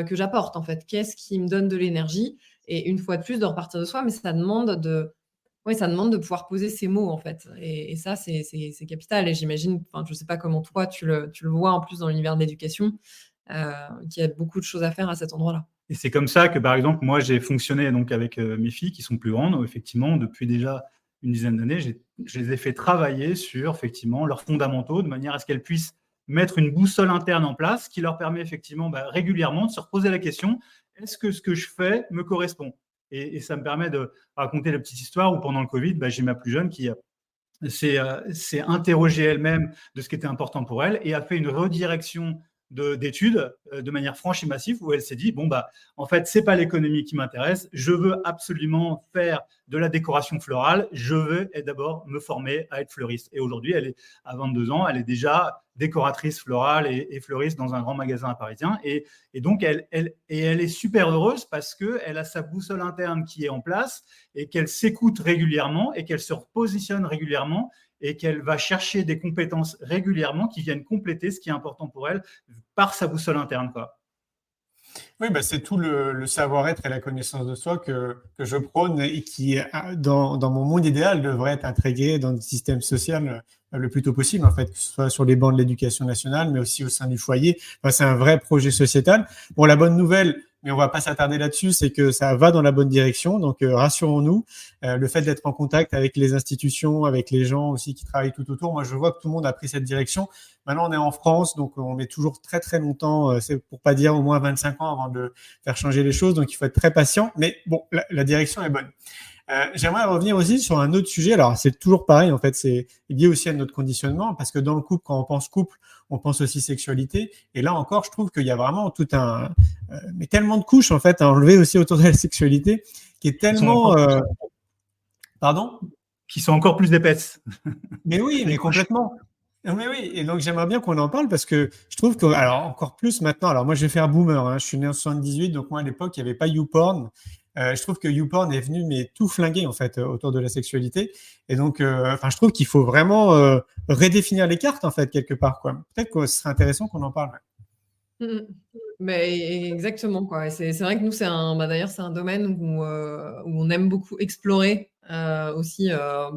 que j'apporte, en fait? Qu'est-ce qui me donne de l'énergie? Et une fois de plus, de repartir de soi, mais ça demande de pouvoir poser ces mots, en fait. Et ça, c'est capital. Et j'imagine, enfin, je sais pas comment toi, tu le vois en plus dans l'univers de l'éducation, qu'il y a beaucoup de choses à faire à cet endroit-là. Et c'est comme ça que, par exemple, moi, j'ai fonctionné donc avec mes filles qui sont plus grandes, où effectivement, depuis déjà une dizaine d'années, je les ai fait travailler sur effectivement leurs fondamentaux, de manière à ce qu'elles puissent mettre une boussole interne en place qui leur permet effectivement régulièrement de se reposer la question, est-ce que ce que je fais me correspond? Et ça me permet de raconter la petite histoire où pendant le Covid, j'ai ma plus jeune qui s'est interrogée elle-même de ce qui était important pour elle et a fait une redirection d'études de manière franche et massive où elle s'est dit en fait c'est pas l'économie qui m'intéresse, je veux absolument faire de la décoration florale, je veux d'abord me former à être fleuriste. Et aujourd'hui elle est à 22 ans, elle est déjà décoratrice florale et fleuriste dans un grand magasin parisien et donc elle est super heureuse parce qu'elle a sa boussole interne qui est en place et qu'elle s'écoute régulièrement et qu'elle se repositionne régulièrement et qu'elle va chercher des compétences régulièrement qui viennent compléter ce qui est important pour elle par sa boussole interne, quoi. Oui, c'est tout le savoir-être et la connaissance de soi que je prône et qui, dans mon monde idéal, devrait être intégré dans le système social le plus tôt possible, en fait, que ce soit sur les bancs de l'éducation nationale, mais aussi au sein du foyer. Enfin, c'est un vrai projet sociétal. Bon, la bonne nouvelle, mais on va pas s'attarder là-dessus, c'est que ça va dans la bonne direction. Donc, rassurons-nous. Le fait d'être en contact avec les institutions, avec les gens aussi qui travaillent tout autour, moi, je vois que tout le monde a pris cette direction. Maintenant, on est en France, donc on met toujours très, très longtemps, c'est pour pas dire au moins 25 ans avant de faire changer les choses. Donc, il faut être très patient. Mais bon, la direction est bonne. J'aimerais revenir aussi sur un autre sujet. Alors, c'est toujours pareil, en fait, c'est lié aussi à notre conditionnement, parce que dans le couple, quand on pense couple, on pense aussi sexualité. Et là encore, je trouve qu'il y a vraiment mais tellement de couches, en fait, à enlever aussi autour de la sexualité, qui est tellement, pardon? Qui sont encore plus épaisses. Mais oui, mais complètement. Mais oui, et donc j'aimerais bien qu'on en parle parce que je trouve que, alors encore plus maintenant, alors moi je vais faire boomer, hein, je suis né en 78, donc moi à l'époque il n'y avait pas YouPorn. Je trouve que YouPorn est venu mais tout flinguer en fait autour de la sexualité, et donc je trouve qu'il faut vraiment redéfinir les cartes en fait quelque part, quoi. Peut-être que ce serait intéressant qu'on en parle. Mais exactement, quoi. Et c'est vrai que nous, d'ailleurs, c'est un domaine où on aime beaucoup explorer aussi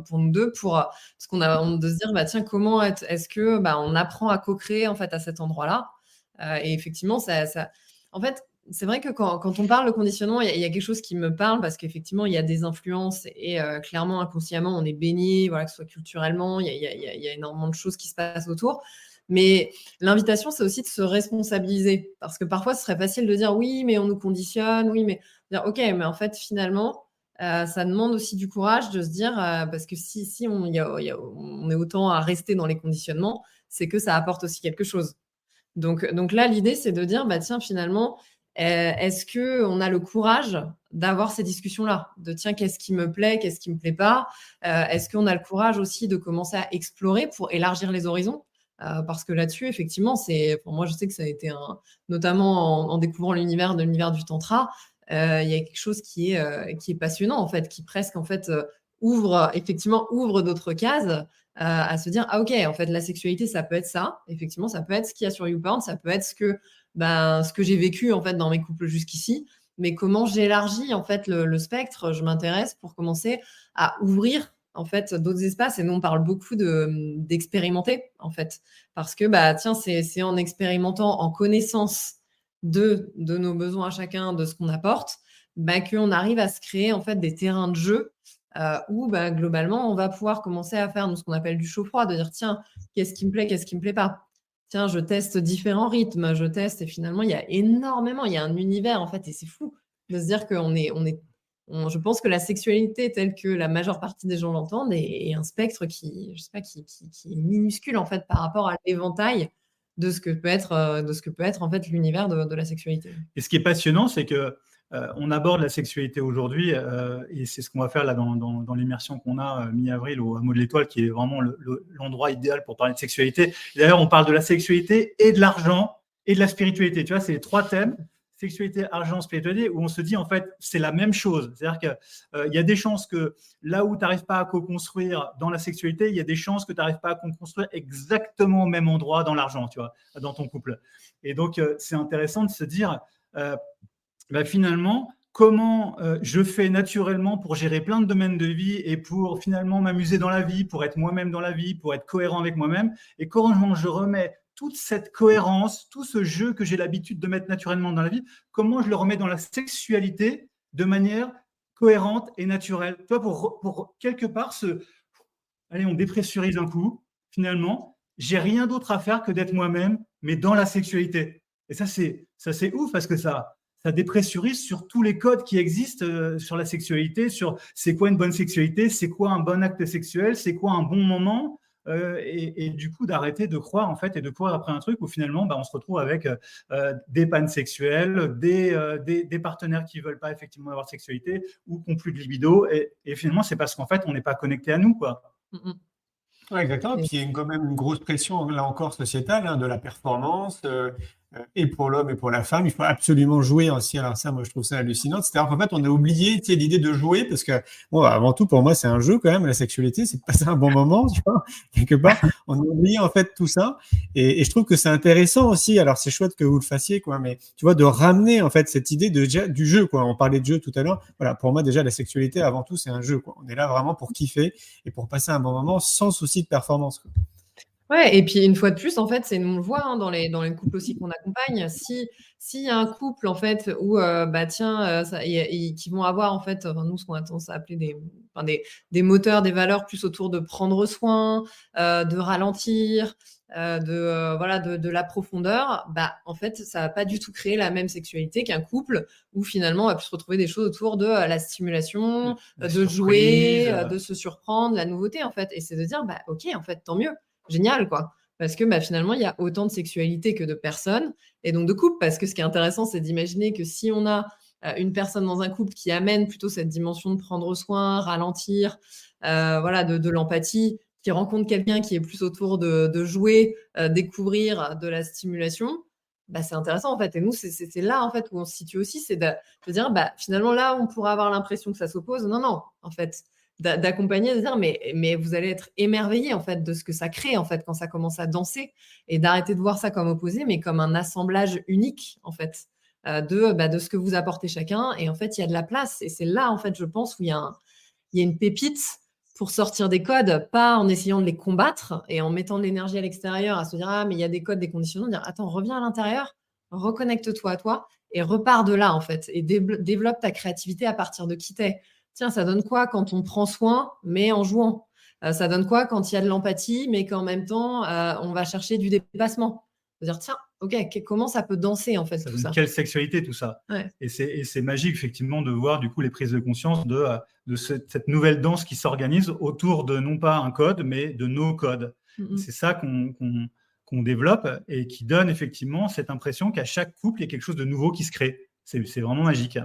pour nous deux, parce qu'on a de se dire, tiens, comment est-ce que on apprend à co-créer en fait à cet endroit-là. Et effectivement, en fait, c'est vrai que quand on parle de conditionnement, il y a quelque chose qui me parle parce qu'effectivement, il y a des influences et clairement, inconsciemment, on est baigné, voilà, que ce soit culturellement, il y a énormément de choses qui se passent autour. Mais l'invitation, c'est aussi de se responsabiliser. Parce que parfois, ce serait facile de dire oui, mais on nous conditionne, oui, mais dire ok, mais en fait, finalement, ça demande aussi du courage de se dire, parce que si on est autant à rester dans les conditionnements, c'est que ça apporte aussi quelque chose. Donc là, l'idée, c'est de dire, tiens, finalement, est-ce qu'on a le courage d'avoir ces discussions-là? De tiens, qu'est-ce qui me plaît, qu'est-ce qui ne me plaît pas? Est-ce qu'on a le courage aussi de commencer à explorer pour élargir les horizons? Parce que là-dessus, effectivement, moi, je sais que ça a été notamment en découvrant l'univers du tantra, il y a quelque chose qui est passionnant, en fait, qui presque, en fait, ouvre d'autres cases à se dire, ah ok, en fait, la sexualité, ça peut être ça. Effectivement, ça peut être ce qu'il y a sur YouPorn, ça peut être ce que j'ai vécu, en fait, dans mes couples jusqu'ici. Mais comment j'élargis, en fait, le spectre, je m'intéresse pour commencer à ouvrir en fait d'autres espaces, et nous on parle beaucoup d'expérimenter en fait, parce que tiens, c'est en expérimentant, en connaissance de nos besoins à chacun, de ce qu'on apporte, qu'on arrive à se créer en fait des terrains de jeu où globalement, on va pouvoir commencer à faire ce qu'on appelle du chaud-froid, de dire tiens, qu'est-ce qui me plaît, qu'est-ce qui me plaît pas. Tiens, je teste différents rythmes, je teste, et finalement, il y a un univers en fait, et c'est fou de se dire je pense que la sexualité telle que la majeure partie des gens l'entendent est un spectre qui est minuscule en fait par rapport à l'éventail de ce que peut être en fait l'univers de la sexualité. Et ce qui est passionnant, c'est que on aborde la sexualité aujourd'hui, et c'est ce qu'on va faire là dans l'immersion qu'on a mi-avril au Hameau de l'Étoile, qui est vraiment l'endroit idéal pour parler de sexualité. Et d'ailleurs, on parle de la sexualité et de l'argent et de la spiritualité. Tu vois, c'est les 3 thèmes, sexualité, argent, spiritualité, où on se dit en fait c'est la même chose. C'est-à-dire qu'il y a des chances que là où tu n'arrives pas à co-construire dans la sexualité, il y a des chances que tu n'arrives pas à co-construire exactement au même endroit dans l'argent, tu vois, dans ton couple. Et donc, c'est intéressant de se dire finalement, comment je fais naturellement pour gérer plein de domaines de vie et pour finalement m'amuser dans la vie, pour être moi-même dans la vie, pour être cohérent avec moi-même. Et comment je remets toute cette cohérence, tout ce jeu que j'ai l'habitude de mettre naturellement dans la vie, comment je le remets dans la sexualité de manière cohérente et naturelle. Tu vois, pour quelque part, allez, on dépressurise un coup, finalement, j'ai rien d'autre à faire que d'être moi-même, mais dans la sexualité. Et ça, c'est ouf parce que ça dépressurise sur tous les codes qui existent sur la sexualité, sur c'est quoi une bonne sexualité, c'est quoi un bon acte sexuel, c'est quoi un bon moment, et du coup d'arrêter de croire en fait et de courir après un truc où finalement on se retrouve avec des pannes sexuelles, des partenaires qui veulent pas effectivement avoir de sexualité ou qui n'ont plus de libido, et finalement c'est parce qu'en fait on n'est pas connecté à nous, quoi. Ouais, exactement. Puis il y a quand même une grosse pression, là encore, sociétale, de la performance, et pour l'homme et pour la femme. Il faut absolument jouer aussi. Alors ça, moi, je trouve ça hallucinant. C'est-à-dire qu'en fait, on a oublié, l'idée de jouer parce que, bon, avant tout, pour moi, c'est un jeu quand même, la sexualité, c'est de passer un bon moment, tu vois, quelque part. On a oublié, en fait, tout ça. Et je trouve que c'est intéressant aussi. Alors, c'est chouette que vous le fassiez, quoi, mais tu vois, de ramener, en fait, cette idée du jeu, quoi. On parlait de jeu tout à l'heure. Voilà, pour moi, déjà, la sexualité, avant tout, c'est un jeu, quoi. On est là vraiment pour kiffer et pour passer un bon moment sans souci de performance, quoi. Ouais, et puis une fois de plus, en fait, on le voit dans les couples aussi qu'on accompagne. S'il y a un couple, en fait, où, qui vont avoir, en fait, nous, ce qu'on a tendance à appeler des moteurs, des valeurs plus autour de prendre soin, de ralentir, de la profondeur, en fait, ça va pas du tout créer la même sexualité qu'un couple où finalement, on va plus se retrouver des choses autour de la stimulation, de jouer, de se surprendre, la nouveauté, en fait. Et c'est de dire, ok, en fait, tant mieux. Génial, quoi. Parce que finalement, il y a autant de sexualité que de personnes et donc de couples. Parce que ce qui est intéressant, c'est d'imaginer que si on a une personne dans un couple qui amène plutôt cette dimension de prendre soin, ralentir, de l'empathie, qui rencontre quelqu'un qui est plus autour de jouer, découvrir, de la stimulation, c'est intéressant, en fait. Et nous, c'est là, en fait, où on se situe aussi. C'est de dire, finalement, là, on pourrait avoir l'impression que ça s'oppose. Non, en fait. D'accompagner, de dire mais vous allez être émerveillés en fait de ce que ça crée en fait quand ça commence à danser, et d'arrêter de voir ça comme opposé mais comme un assemblage unique en fait de ce que vous apportez chacun, et en fait il y a de la place, et c'est là en fait je pense où il y a une pépite pour sortir des codes, pas en essayant de les combattre et en mettant de l'énergie à l'extérieur à se dire mais il y a des codes, des conditionnements, dire attends, reviens à l'intérieur, reconnecte-toi à toi et repars de là en fait, et développe ta créativité à partir de qui t'es. Tiens, ça donne quoi quand on prend soin, mais en jouant? Ça donne quoi quand il y a de l'empathie, mais qu'en même temps, on va chercher du dépassement? Dire, tiens, ok, comment ça peut danser, en fait, tout ça? Quelle sexualité, tout ça. Ouais. Et c'est magique, effectivement, de voir, du coup, les prises de conscience de cette nouvelle danse qui s'organise autour de, non pas un code, mais de nos codes. C'est ça qu'on développe et qui donne, effectivement, cette impression qu'à chaque couple, il y a quelque chose de nouveau qui se crée. C'est vraiment magique.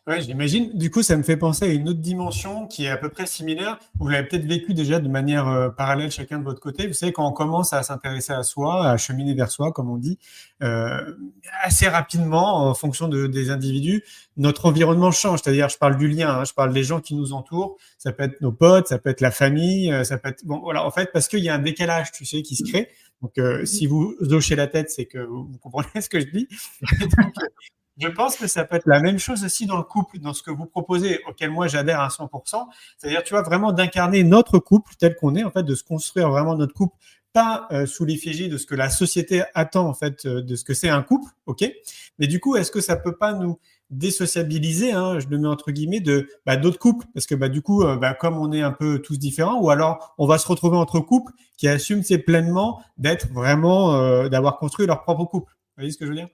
Ouais, j'imagine. Du coup, ça me fait penser à une autre dimension qui est à peu près similaire. Vous l'avez peut-être vécu déjà de manière parallèle chacun de votre côté. Vous savez, quand on commence à s'intéresser à soi, à cheminer vers soi, comme on dit, assez rapidement, en fonction des individus, notre environnement change. C'est-à-dire, je parle du lien, je parle des gens qui nous entourent. Ça peut être nos potes, ça peut être la famille, ça peut être... Bon, voilà, en fait, parce qu'il y a un décalage, tu sais, qui se crée. Donc, si vous hochez la tête, c'est que vous comprenez ce que je dis. Donc, je pense que ça peut être la même chose aussi dans le couple, dans ce que vous proposez, auquel moi j'adhère à 100%. C'est-à-dire, tu vois, vraiment d'incarner notre couple tel qu'on est, en fait, de se construire vraiment notre couple, pas sous l'effigie de ce que la société attend, en fait, de ce que c'est un couple, ok? Mais du coup, est-ce que ça peut pas nous désociabiliser, hein, je le mets entre guillemets, d'autres couples, parce que du coup, comme on est un peu tous différents, ou alors on va se retrouver entre couples qui assument pleinement d'être vraiment, d'avoir construit leur propre couple. Vous voyez ce que je veux dire?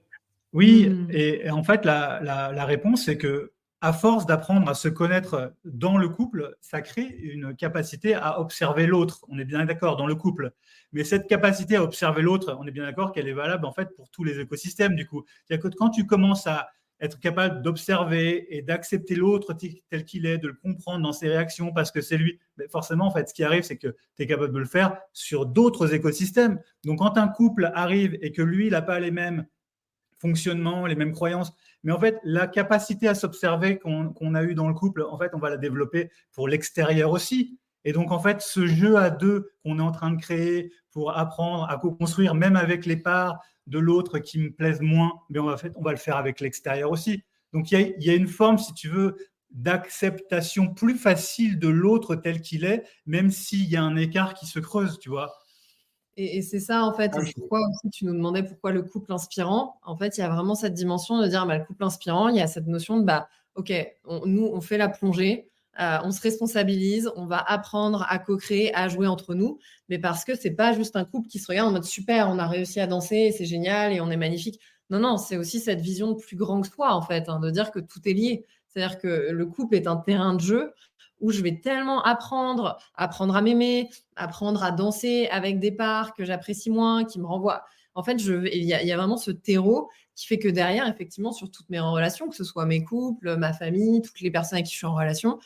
Oui, et en fait, la réponse, c'est que à force d'apprendre à se connaître dans le couple, ça crée une capacité à observer l'autre. On est bien d'accord dans le couple. Mais cette capacité à observer l'autre, on est bien d'accord qu'elle est valable en fait pour tous les écosystèmes du coup. C'est-à-dire que quand tu commences à être capable d'observer et d'accepter l'autre tel qu'il est, de le comprendre dans ses réactions parce que c'est lui, mais forcément, en fait, ce qui arrive, c'est que tu es capable de le faire sur d'autres écosystèmes. Donc, quand un couple arrive et que lui, il n'a pas les mêmes fonctionnements, les mêmes croyances, mais en fait, la capacité à s'observer qu'on a eu dans le couple, en fait, on va la développer pour l'extérieur aussi. Et donc, en fait, ce jeu à deux qu'on est en train de créer pour apprendre à co-construire, même avec les parts de l'autre qui me plaisent moins, mais on va le faire avec l'extérieur aussi. Donc, il y a une forme, si tu veux, d'acceptation plus facile de l'autre tel qu'il est, même s'il y a un écart qui se creuse, tu vois. Et c'est ça, en fait, pourquoi aussi tu nous demandais pourquoi le couple inspirant. En fait, il y a vraiment cette dimension de dire, le couple inspirant, il y a cette notion de, OK, nous, on fait la plongée, on se responsabilise, on va apprendre à co-créer, à jouer entre nous, mais parce que c'est pas juste un couple qui se regarde en mode super, on a réussi à danser, c'est génial et on est magnifique. Non, c'est aussi cette vision de plus grand que soi, en fait, de dire que tout est lié. C'est-à-dire que le couple est un terrain de jeu où je vais tellement apprendre à m'aimer, apprendre à danser avec des parts que j'apprécie moins, qui me renvoient. En fait, il y a vraiment ce terreau qui fait que derrière, effectivement, sur toutes mes relations, que ce soit mes couples, ma famille, toutes les personnes avec qui je suis en relation,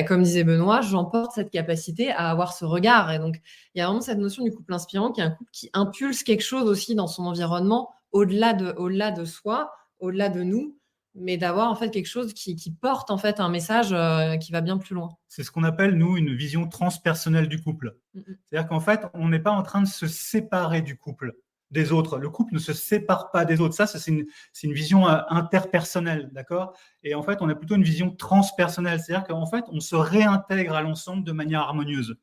comme disait Benoît, j'emporte cette capacité à avoir ce regard. Et donc, il y a vraiment cette notion du couple inspirant qui est un couple qui impulse quelque chose aussi dans son environnement, au-delà de soi, au-delà de nous, mais d'avoir en fait quelque chose qui porte en fait un message qui va bien plus loin. C'est ce qu'on appelle, nous, une vision transpersonnelle du couple. C'est-à-dire qu'en fait, on n'est pas en train de se séparer du couple, des autres. Le couple ne se sépare pas des autres. Ça, c'est une vision interpersonnelle, d'accord? Et en fait, on a plutôt une vision transpersonnelle. C'est-à-dire qu'en fait, on se réintègre à l'ensemble de manière harmonieuse.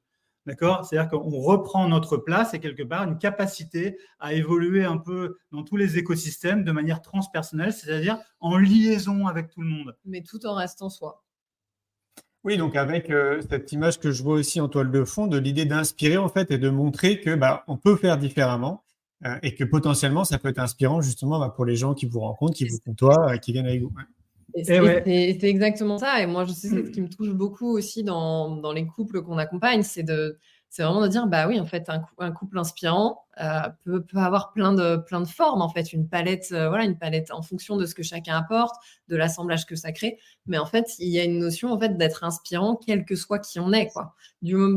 D'accord? C'est-à-dire qu'on reprend notre place et quelque part une capacité à évoluer un peu dans tous les écosystèmes de manière transpersonnelle, c'est-à-dire en liaison avec tout le monde. Mais tout en restant soi. Oui, donc avec cette image que je vois aussi en toile de fond de l'idée d'inspirer en fait et de montrer que on peut faire différemment et que potentiellement ça peut être inspirant justement pour les gens qui vous rencontrent, qui vous côtoient, qui viennent avec vous. Ouais. C'est exactement ça. Et moi, je sais ce qui me touche beaucoup aussi dans les couples qu'on accompagne, c'est vraiment de dire, oui, en fait, un couple inspirant peut avoir plein de formes, en fait, une palette en fonction de ce que chacun apporte, de l'assemblage que ça crée. Mais en fait, il y a une notion en fait d'être inspirant, quel que soit qui on est, quoi.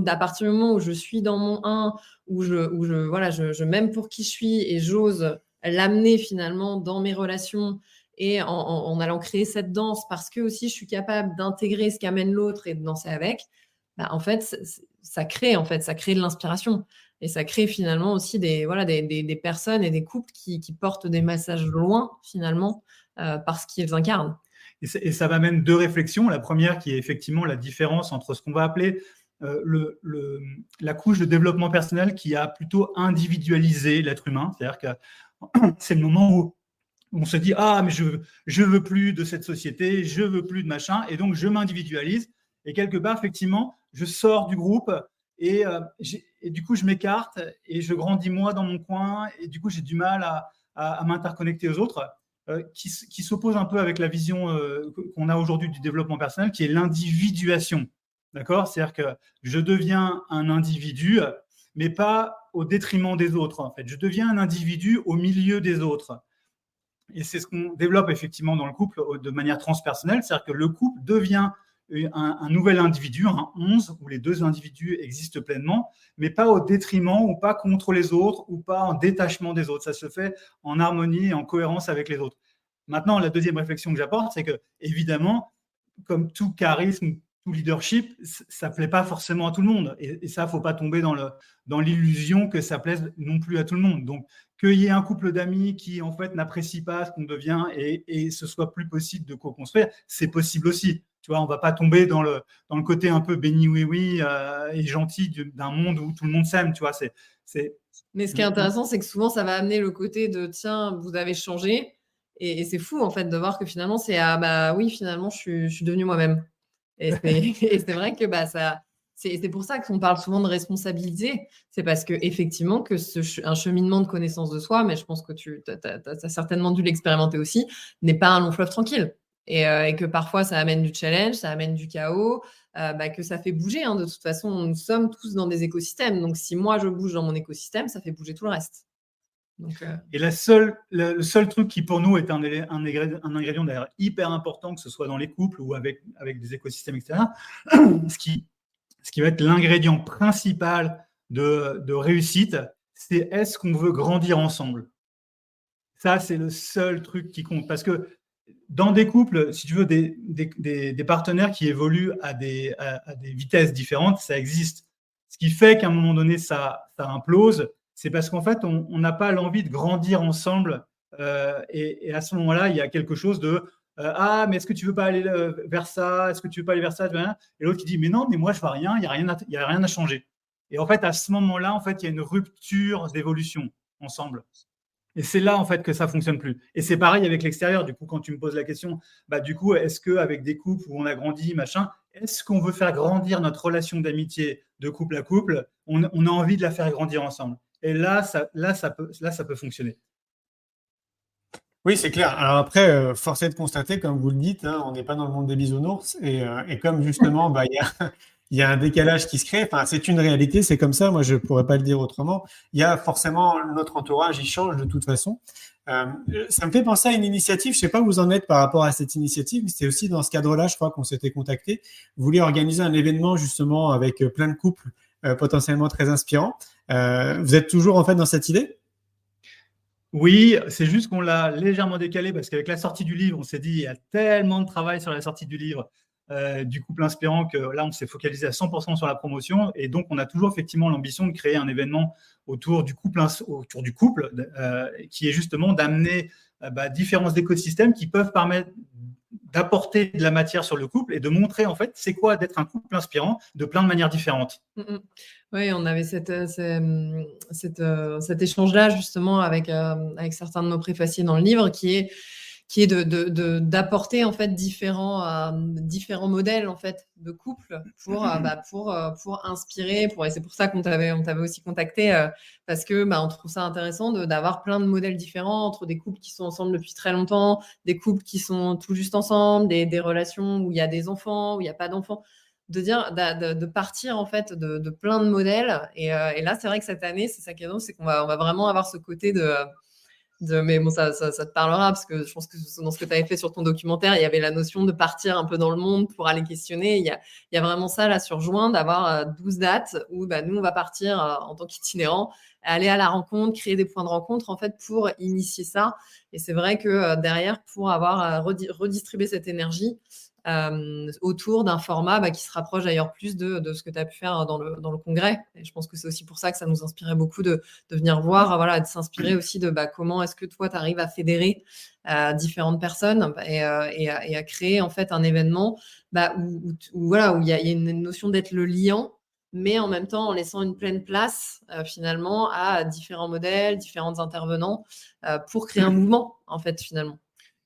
À partir du moment où je suis dans mon 1, où je m'aime pour qui je suis et j'ose l'amener finalement dans mes relations. Et en allant créer cette danse, parce que aussi je suis capable d'intégrer ce qu'amène l'autre et de danser avec, en fait, ça crée de l'inspiration. Et ça crée finalement aussi des personnes et des couples qui portent des messages loin, finalement, parce qu'ils incarnent. Et ça m'amène deux réflexions. La première qui est effectivement la différence entre ce qu'on va appeler la couche de développement personnel qui a plutôt individualisé l'être humain. C'est-à-dire que c'est le moment où on se dit « Ah, mais je veux plus de cette société, je veux plus de machin, et donc je m'individualise. » Et quelque part, effectivement, je sors du groupe et du coup, je m'écarte et je grandis moi dans mon coin et du coup, j'ai du mal à m'interconnecter aux autres, qui s'oppose un peu avec la vision qu'on a aujourd'hui du développement personnel, qui est l'individuation. D'accord? C'est-à-dire que je deviens un individu, mais pas au détriment des autres, en fait. Je deviens un individu au milieu des autres. Et c'est ce qu'on développe effectivement dans le couple de manière transpersonnelle, c'est-à-dire que le couple devient un nouvel individu, un 11, où les deux individus existent pleinement, mais pas au détriment ou pas contre les autres ou pas en détachement des autres. Ça se fait en harmonie et en cohérence avec les autres. Maintenant, la deuxième réflexion que j'apporte, c'est que, évidemment, comme tout charisme, tout leadership, ça ne plaît pas forcément à tout le monde. Et ça, il ne faut pas tomber dans l'illusion que ça plaise non plus à tout le monde. Donc, qu'il y ait un couple d'amis qui, en fait, n'apprécie pas ce qu'on devient et ce soit plus possible de co-construire, c'est possible aussi. Tu vois, on ne va pas tomber dans le côté un peu béni oui et gentil d'un monde où tout le monde s'aime. Tu vois, Mais ce qui est intéressant, c'est que souvent, ça va amener le côté de « Tiens, vous avez changé ». Et c'est fou, en fait, de voir que finalement, c'est bah oui, finalement, je suis devenue moi-même. Et c'est vrai que c'est pour ça qu'on parle souvent de responsabilité. C'est parce que effectivement que un cheminement de connaissance de soi, mais je pense que tu as certainement dû l'expérimenter aussi, n'est pas un long fleuve tranquille. Et que parfois, ça amène du challenge, ça amène du chaos, que ça fait bouger. De toute façon, nous sommes tous dans des écosystèmes. Donc, si moi, je bouge dans mon écosystème, ça fait bouger tout le reste. Donc, Et le seul truc qui, pour nous, est un ingrédient d'ailleurs hyper important, que ce soit dans les couples ou avec des écosystèmes, etc., ce qui va être l'ingrédient principal de réussite, c'est est-ce qu'on veut grandir ensemble. Ça, c'est le seul truc qui compte. Parce que dans des couples, si tu veux, des partenaires qui évoluent à des vitesses différentes, ça existe. Ce qui fait qu'à un moment donné, ça implose, c'est parce qu'en fait, on n'a pas l'envie de grandir ensemble. Et à ce moment-là, il y a quelque chose de mais est-ce que tu veux pas aller vers ça? Est-ce que tu veux pas aller vers ça? Et l'autre qui dit mais non, mais moi je vois rien, il y a rien à changer. Et en fait, à ce moment-là, en fait, il y a une rupture d'évolution ensemble. Et c'est là, en fait, que ça fonctionne plus. Et c'est pareil avec l'extérieur. Du coup, quand tu me poses la question, du coup, est-ce qu'avec des couples où on a grandi, machin, est-ce qu'on veut faire grandir notre relation d'amitié de couple à couple? On a envie de la faire grandir ensemble. Et là, ça peut fonctionner. Oui, c'est clair. Alors après, force est de constater, comme vous le dites, on n'est pas dans le monde des bisounours. Et comme justement, il y a un décalage qui se crée. Enfin, c'est une réalité, c'est comme ça. Moi, je pourrais pas le dire autrement. Il y a forcément notre entourage, il change de toute façon. Ça me fait penser à une initiative. Je sais pas où vous en êtes par rapport à cette initiative, mais c'était aussi dans ce cadre-là, je crois qu'on s'était contacté. Vous vouliez organiser un événement justement avec plein de couples potentiellement très inspirants. Vous êtes toujours en fait dans cette idée? Oui, c'est juste qu'on l'a légèrement décalé parce qu'avec la sortie du livre, on s'est dit il y a tellement de travail sur la sortie du livre du couple inspirant que là, on s'est focalisé à 100% sur la promotion. Et donc, on a toujours effectivement l'ambition de créer un événement autour du couple qui est justement d'amener différents écosystèmes qui peuvent permettre d'apporter de la matière sur le couple et de montrer en fait c'est quoi d'être un couple inspirant de plein de manières différentes. Oui, on avait cet échange-là justement avec certains de nos préfaciers dans le livre qui est d'apporter en fait différents modèles en fait de couple pour inspirer, et c'est pour ça qu'on t'avait aussi contacté parce que on trouve ça intéressant d'avoir plein de modèles différents entre des couples qui sont ensemble depuis très longtemps, des couples qui sont tout juste ensemble, des relations où il y a des enfants, où il n'y a pas d'enfants, de partir en fait de plein de modèles et là c'est vrai que cette année c'est ça qui est drôle, c'est qu'on va vraiment avoir ce côté mais bon, ça te parlera parce que je pense que dans ce que tu avais fait sur ton documentaire, il y avait la notion de partir un peu dans le monde pour aller questionner. Il y a vraiment ça là sur juin, d'avoir 12 dates où nous, on va partir en tant qu'itinérants, aller à la rencontre, créer des points de rencontre en fait pour initier ça. Et c'est vrai que derrière, pour avoir redistribué cette énergie autour d'un format qui se rapproche d'ailleurs plus de ce que tu as pu faire dans le congrès. Et je pense que c'est aussi pour ça que ça nous inspirait beaucoup de venir voir, de s'inspirer aussi de comment est-ce que toi, tu arrives à fédérer différentes personnes et à créer en fait un événement où il y a une notion d'être le liant, mais en même temps en laissant une pleine place finalement à différents modèles, différents intervenants pour créer un mouvement en fait finalement.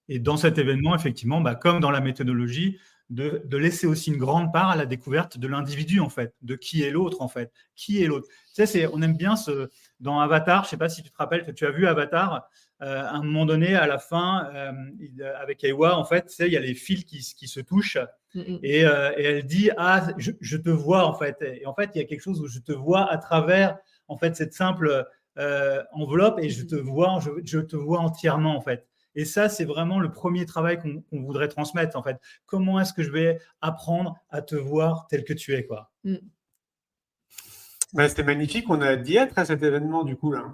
Et dans cet événement, effectivement, comme dans la méthodologie, de laisser aussi une grande part à la découverte de l'individu, en fait, de qui est l'autre, en fait. Qui est l'autre? Tu sais, on aime bien dans Avatar, je ne sais pas si tu te rappelles, que tu as vu Avatar, à un moment donné, à la fin, avec Ewa, en fait, tu sais, il y a les fils qui se touchent et elle dit « Ah, je te vois, en fait. » Et en fait, il y a quelque chose où je te vois à travers, en fait, cette simple enveloppe et je te vois entièrement, en fait. Et ça, c'est vraiment le premier travail qu'on voudrait transmettre, en fait. Comment est-ce que je vais apprendre à te voir tel que tu es, quoi. C'était magnifique. On a hâte d'y être à cet événement, du coup, là.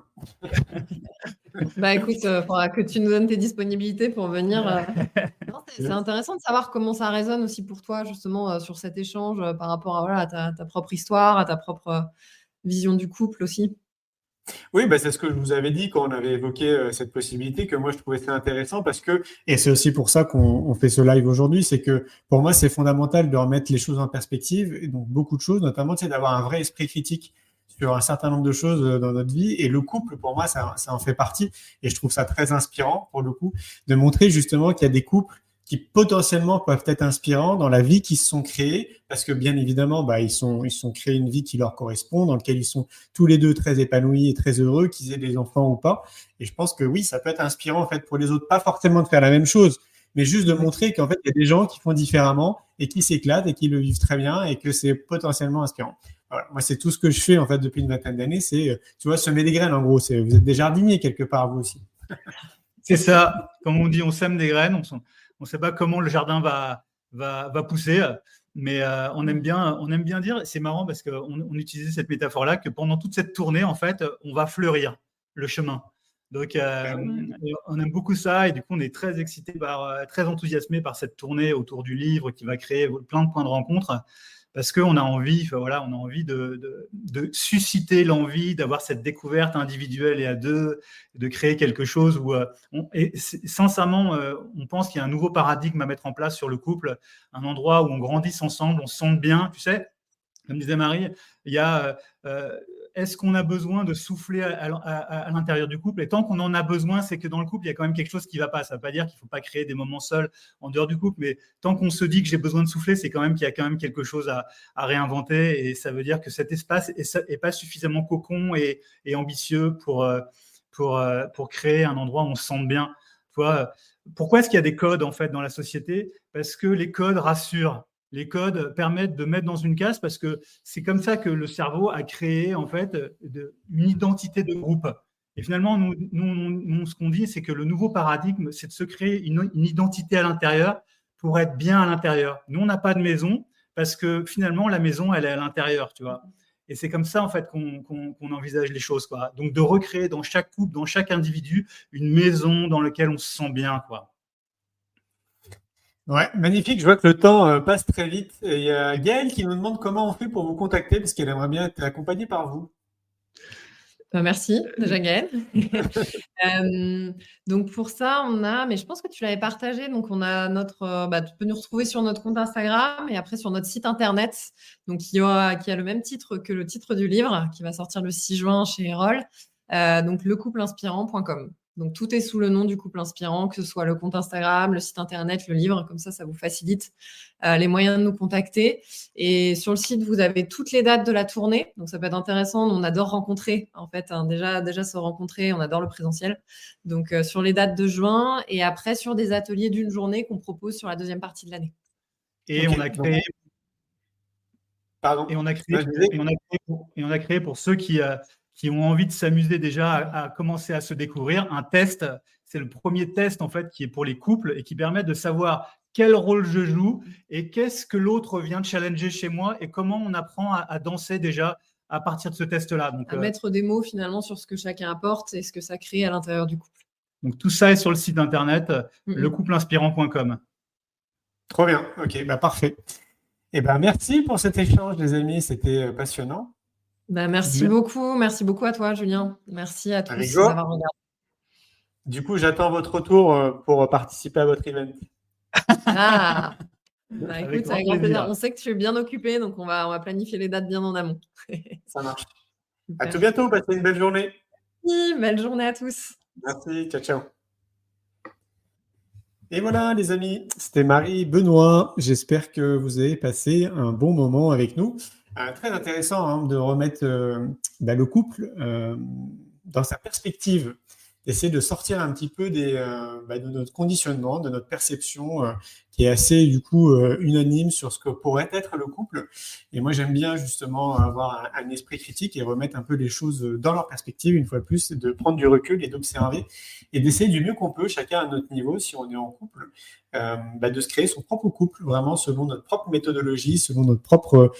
Écoute, il faudra que tu nous donnes tes disponibilités pour venir. Non, c'est intéressant de savoir comment ça résonne aussi pour toi, justement, sur cet échange par rapport à ta propre histoire, à ta propre vision du couple aussi. Oui, c'est ce que je vous avais dit quand on avait évoqué cette possibilité, que moi je trouvais ça intéressant parce que, et c'est aussi pour ça qu'on fait ce live aujourd'hui, c'est que pour moi c'est fondamental de remettre les choses en perspective, et donc beaucoup de choses, notamment d'avoir un vrai esprit critique sur un certain nombre de choses dans notre vie. Et le couple, pour moi, ça en fait partie. Et je trouve ça très inspirant, pour le coup, de montrer justement qu'il y a des couples qui potentiellement peuvent être inspirants dans la vie qu'ils se sont créés, parce que bien évidemment, ils sont créés une vie qui leur correspond, dans laquelle ils sont tous les deux très épanouis et très heureux, qu'ils aient des enfants ou pas. Et je pense que oui, ça peut être inspirant en fait pour les autres, pas forcément de faire la même chose, mais juste de montrer qu'en fait, il y a des gens qui font différemment et qui s'éclatent et qui le vivent très bien et que c'est potentiellement inspirant. Voilà. Moi, c'est tout ce que je fais en fait depuis une vingtaine d'années, c'est, tu vois, semer des graines en gros. Vous êtes des jardiniers quelque part, vous aussi. C'est ça. Comme on dit, on sème des graines, on ne sait pas comment le jardin va pousser, mais on aime bien dire, c'est marrant parce qu'on utilisait cette métaphore-là, que pendant toute cette tournée, en fait, on va fleurir le chemin. Donc, on aime beaucoup ça et du coup, on est très excités, très enthousiasmés par cette tournée autour du livre qui va créer plein de points de rencontre. Parce qu'on a envie, de susciter l'envie d'avoir cette découverte individuelle et à deux, de créer quelque chose où, sincèrement, on pense qu'il y a un nouveau paradigme à mettre en place sur le couple, un endroit où on grandisse ensemble, on se sente bien, tu sais. Comme disait Marie, il y a est-ce qu'on a besoin de souffler à l'intérieur du couple? Et tant qu'on en a besoin, c'est que dans le couple, il y a quand même quelque chose qui ne va pas. Ça ne veut pas dire qu'il ne faut pas créer des moments seuls en dehors du couple, mais tant qu'on se dit que j'ai besoin de souffler, c'est quand même qu'il y a quand même quelque chose à réinventer. Et ça veut dire que cet espace n'est pas suffisamment cocon et ambitieux pour créer un endroit où on se sente bien. Tu vois, pourquoi est-ce qu'il y a des codes en fait dans la société? Parce que les codes rassurent. Les codes permettent de mettre dans une case parce que c'est comme ça que le cerveau a créé en fait une identité de groupe. Et finalement, nous ce qu'on dit, c'est que le nouveau paradigme, c'est de se créer une identité à l'intérieur pour être bien à l'intérieur. Nous, on n'a pas de maison parce que finalement, la maison, elle est à l'intérieur, tu vois. Et c'est comme ça en fait qu'on envisage les choses, quoi. Donc de recréer dans chaque couple, dans chaque individu, une maison dans laquelle on se sent bien, quoi. Ouais, magnifique. Je vois que le temps passe très vite. Et il y a Gaëlle qui nous demande comment on fait pour vous contacter parce qu'elle aimerait bien être accompagnée par vous. Merci déjà Gaëlle. Donc pour ça, mais je pense que tu l'avais partagé, donc on a tu peux nous retrouver sur notre compte Instagram et après sur notre site internet, donc qui a le même titre que le titre du livre qui va sortir le 6 juin chez Erol, donc lecoupleinspirant.com. Donc, tout est sous le nom du couple inspirant, que ce soit le compte Instagram, le site internet, le livre. Comme ça vous facilite les moyens de nous contacter. Et sur le site, vous avez toutes les dates de la tournée. Donc, ça peut être intéressant. On adore rencontrer, en fait. Déjà se rencontrer, on adore le présentiel. Donc, sur les dates de juin et après sur des ateliers d'une journée qu'on propose sur la deuxième partie de l'année. Et okay. On a créé pour ceux qui ont envie de s'amuser déjà à commencer à se découvrir, un test. C'est le premier test en fait qui est pour les couples et qui permet de savoir quel rôle je joue et qu'est-ce que l'autre vient de challenger chez moi et comment on apprend à danser déjà à partir de ce test-là. Donc, mettre des mots finalement sur ce que chacun apporte et ce que ça crée à l'intérieur du couple. Donc tout ça est sur le site internet lecoupleinspirant.com. Trop bien, ok, parfait. Et merci pour cet échange les amis, c'était passionnant. Merci beaucoup à toi Julien, merci à tous d'avoir regardé. Du coup, j'attends votre retour pour participer à votre event. Écoute, avec grand plaisir. On sait que tu es bien occupé, donc on va planifier les dates bien en amont. Ça marche. Super. À tout bientôt, passez une belle journée. Oui, belle journée à tous. Merci, ciao. Et voilà les amis, c'était Marie Benoît. J'espère que vous avez passé un bon moment avec nous. Très intéressant de remettre le couple dans sa perspective, d'essayer de sortir un petit peu de notre conditionnement, de notre perception qui est assez du coup unanime sur ce que pourrait être le couple. Et moi j'aime bien justement avoir un esprit critique et remettre un peu les choses dans leur perspective une fois de plus, de prendre du recul et d'observer et d'essayer du mieux qu'on peut, chacun à notre niveau, si on est en couple, de se créer son propre couple, vraiment selon notre propre méthodologie, selon nos propres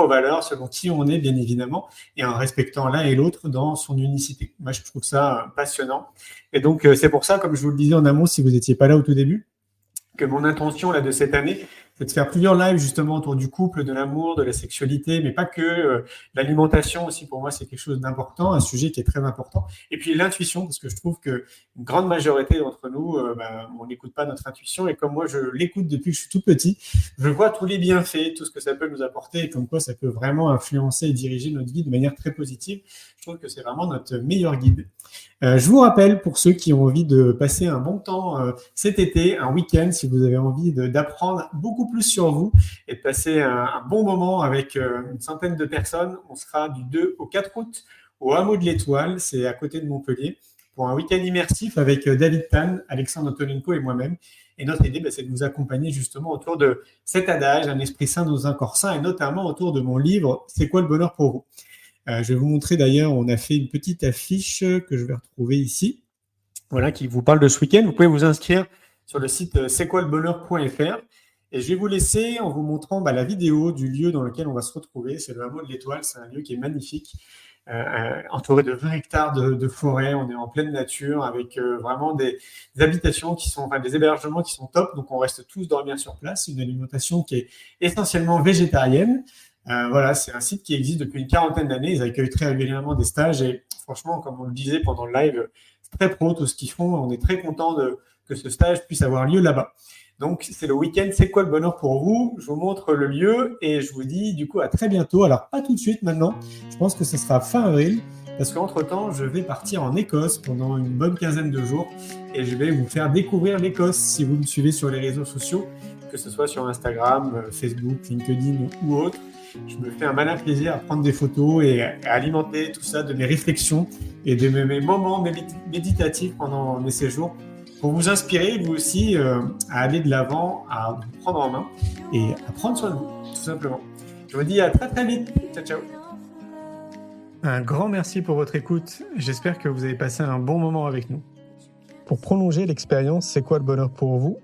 valeurs, selon qui on est bien évidemment, et en respectant l'un et l'autre dans son unicité. Moi je trouve ça passionnant. Et donc c'est pour ça, comme je vous le disais en amont, si vous n'étiez pas là au tout début, que mon intention là de cette année, c'est de faire plusieurs lives justement autour du couple, de l'amour, de la sexualité, mais pas que. L'alimentation aussi, pour moi, c'est quelque chose d'important, un sujet qui est très important. Et puis l'intuition, parce que je trouve qu'une grande majorité d'entre nous, on n'écoute pas notre intuition. Et comme moi, je l'écoute depuis que je suis tout petit, je vois tous les bienfaits, tout ce que ça peut nous apporter et comme quoi ça peut vraiment influencer et diriger notre vie de manière très positive. Je trouve que c'est vraiment notre meilleur guide. Je vous rappelle, pour ceux qui ont envie de passer un bon temps cet été, un week-end, si vous avez envie d'apprendre beaucoup plus sur vous et de passer un bon moment avec une centaine de personnes, on sera du 2 au 4 août au Hameau de l'Étoile, c'est à côté de Montpellier, pour un week-end immersif avec David Tan, Alexandre Antonenko et moi-même. Et notre idée, c'est de vous accompagner justement autour de cet adage, un esprit sain dans un corps sain, et notamment autour de mon livre « C'est quoi le bonheur pour vous ?» Je vais vous montrer d'ailleurs, on a fait une petite affiche que je vais retrouver ici, voilà, qui vous parle de ce week-end. Vous pouvez vous inscrire sur le site c'estquoilebonheur.fr et je vais vous laisser en vous montrant la vidéo du lieu dans lequel on va se retrouver. C'est le Hameau de l'Étoile, c'est un lieu qui est magnifique, entouré de 20 hectares de forêt. On est en pleine nature avec vraiment des habitations qui sont, des hébergements qui sont top. Donc on reste tous dormir sur place. Une alimentation qui est essentiellement végétarienne. Voilà, c'est un site qui existe depuis une quarantaine d'années. Ils accueillent très régulièrement des stages et franchement, comme on le disait pendant le live, c'est très pro tout ce qu'ils font. On est très content que ce stage puisse avoir lieu là-bas. Donc, c'est le week-end. C'est quoi le bonheur pour vous? Je vous montre le lieu et je vous dis du coup à très bientôt. Alors, pas tout de suite maintenant. Je pense que ce sera fin avril parce qu'entre-temps, je vais partir en Écosse pendant une bonne quinzaine de jours et je vais vous faire découvrir l'Écosse si vous me suivez sur les réseaux sociaux, que ce soit sur Instagram, Facebook, LinkedIn ou autre. Je me fais un malin plaisir à prendre des photos et à alimenter tout ça de mes réflexions et de mes moments méditatifs pendant mes séjours pour vous inspirer, vous aussi, à aller de l'avant, à vous prendre en main et à prendre soin de vous, tout simplement. Je vous dis à très très vite. Ciao, ciao. Un grand merci pour votre écoute. J'espère que vous avez passé un bon moment avec nous. Pour prolonger l'expérience C'est quoi le bonheur pour vous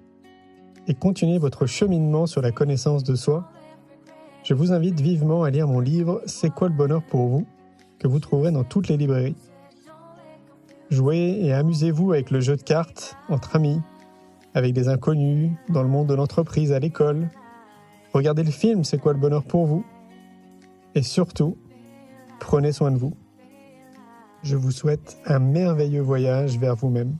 et continuer votre cheminement sur la connaissance de soi, je vous invite vivement à lire mon livre « C'est quoi le bonheur pour vous ?» que vous trouverez dans toutes les librairies. Jouez et amusez-vous avec le jeu de cartes entre amis, avec des inconnus, dans le monde de l'entreprise, à l'école. Regardez le film « C'est quoi le bonheur pour vous ?» Et surtout, prenez soin de vous. Je vous souhaite un merveilleux voyage vers vous-même.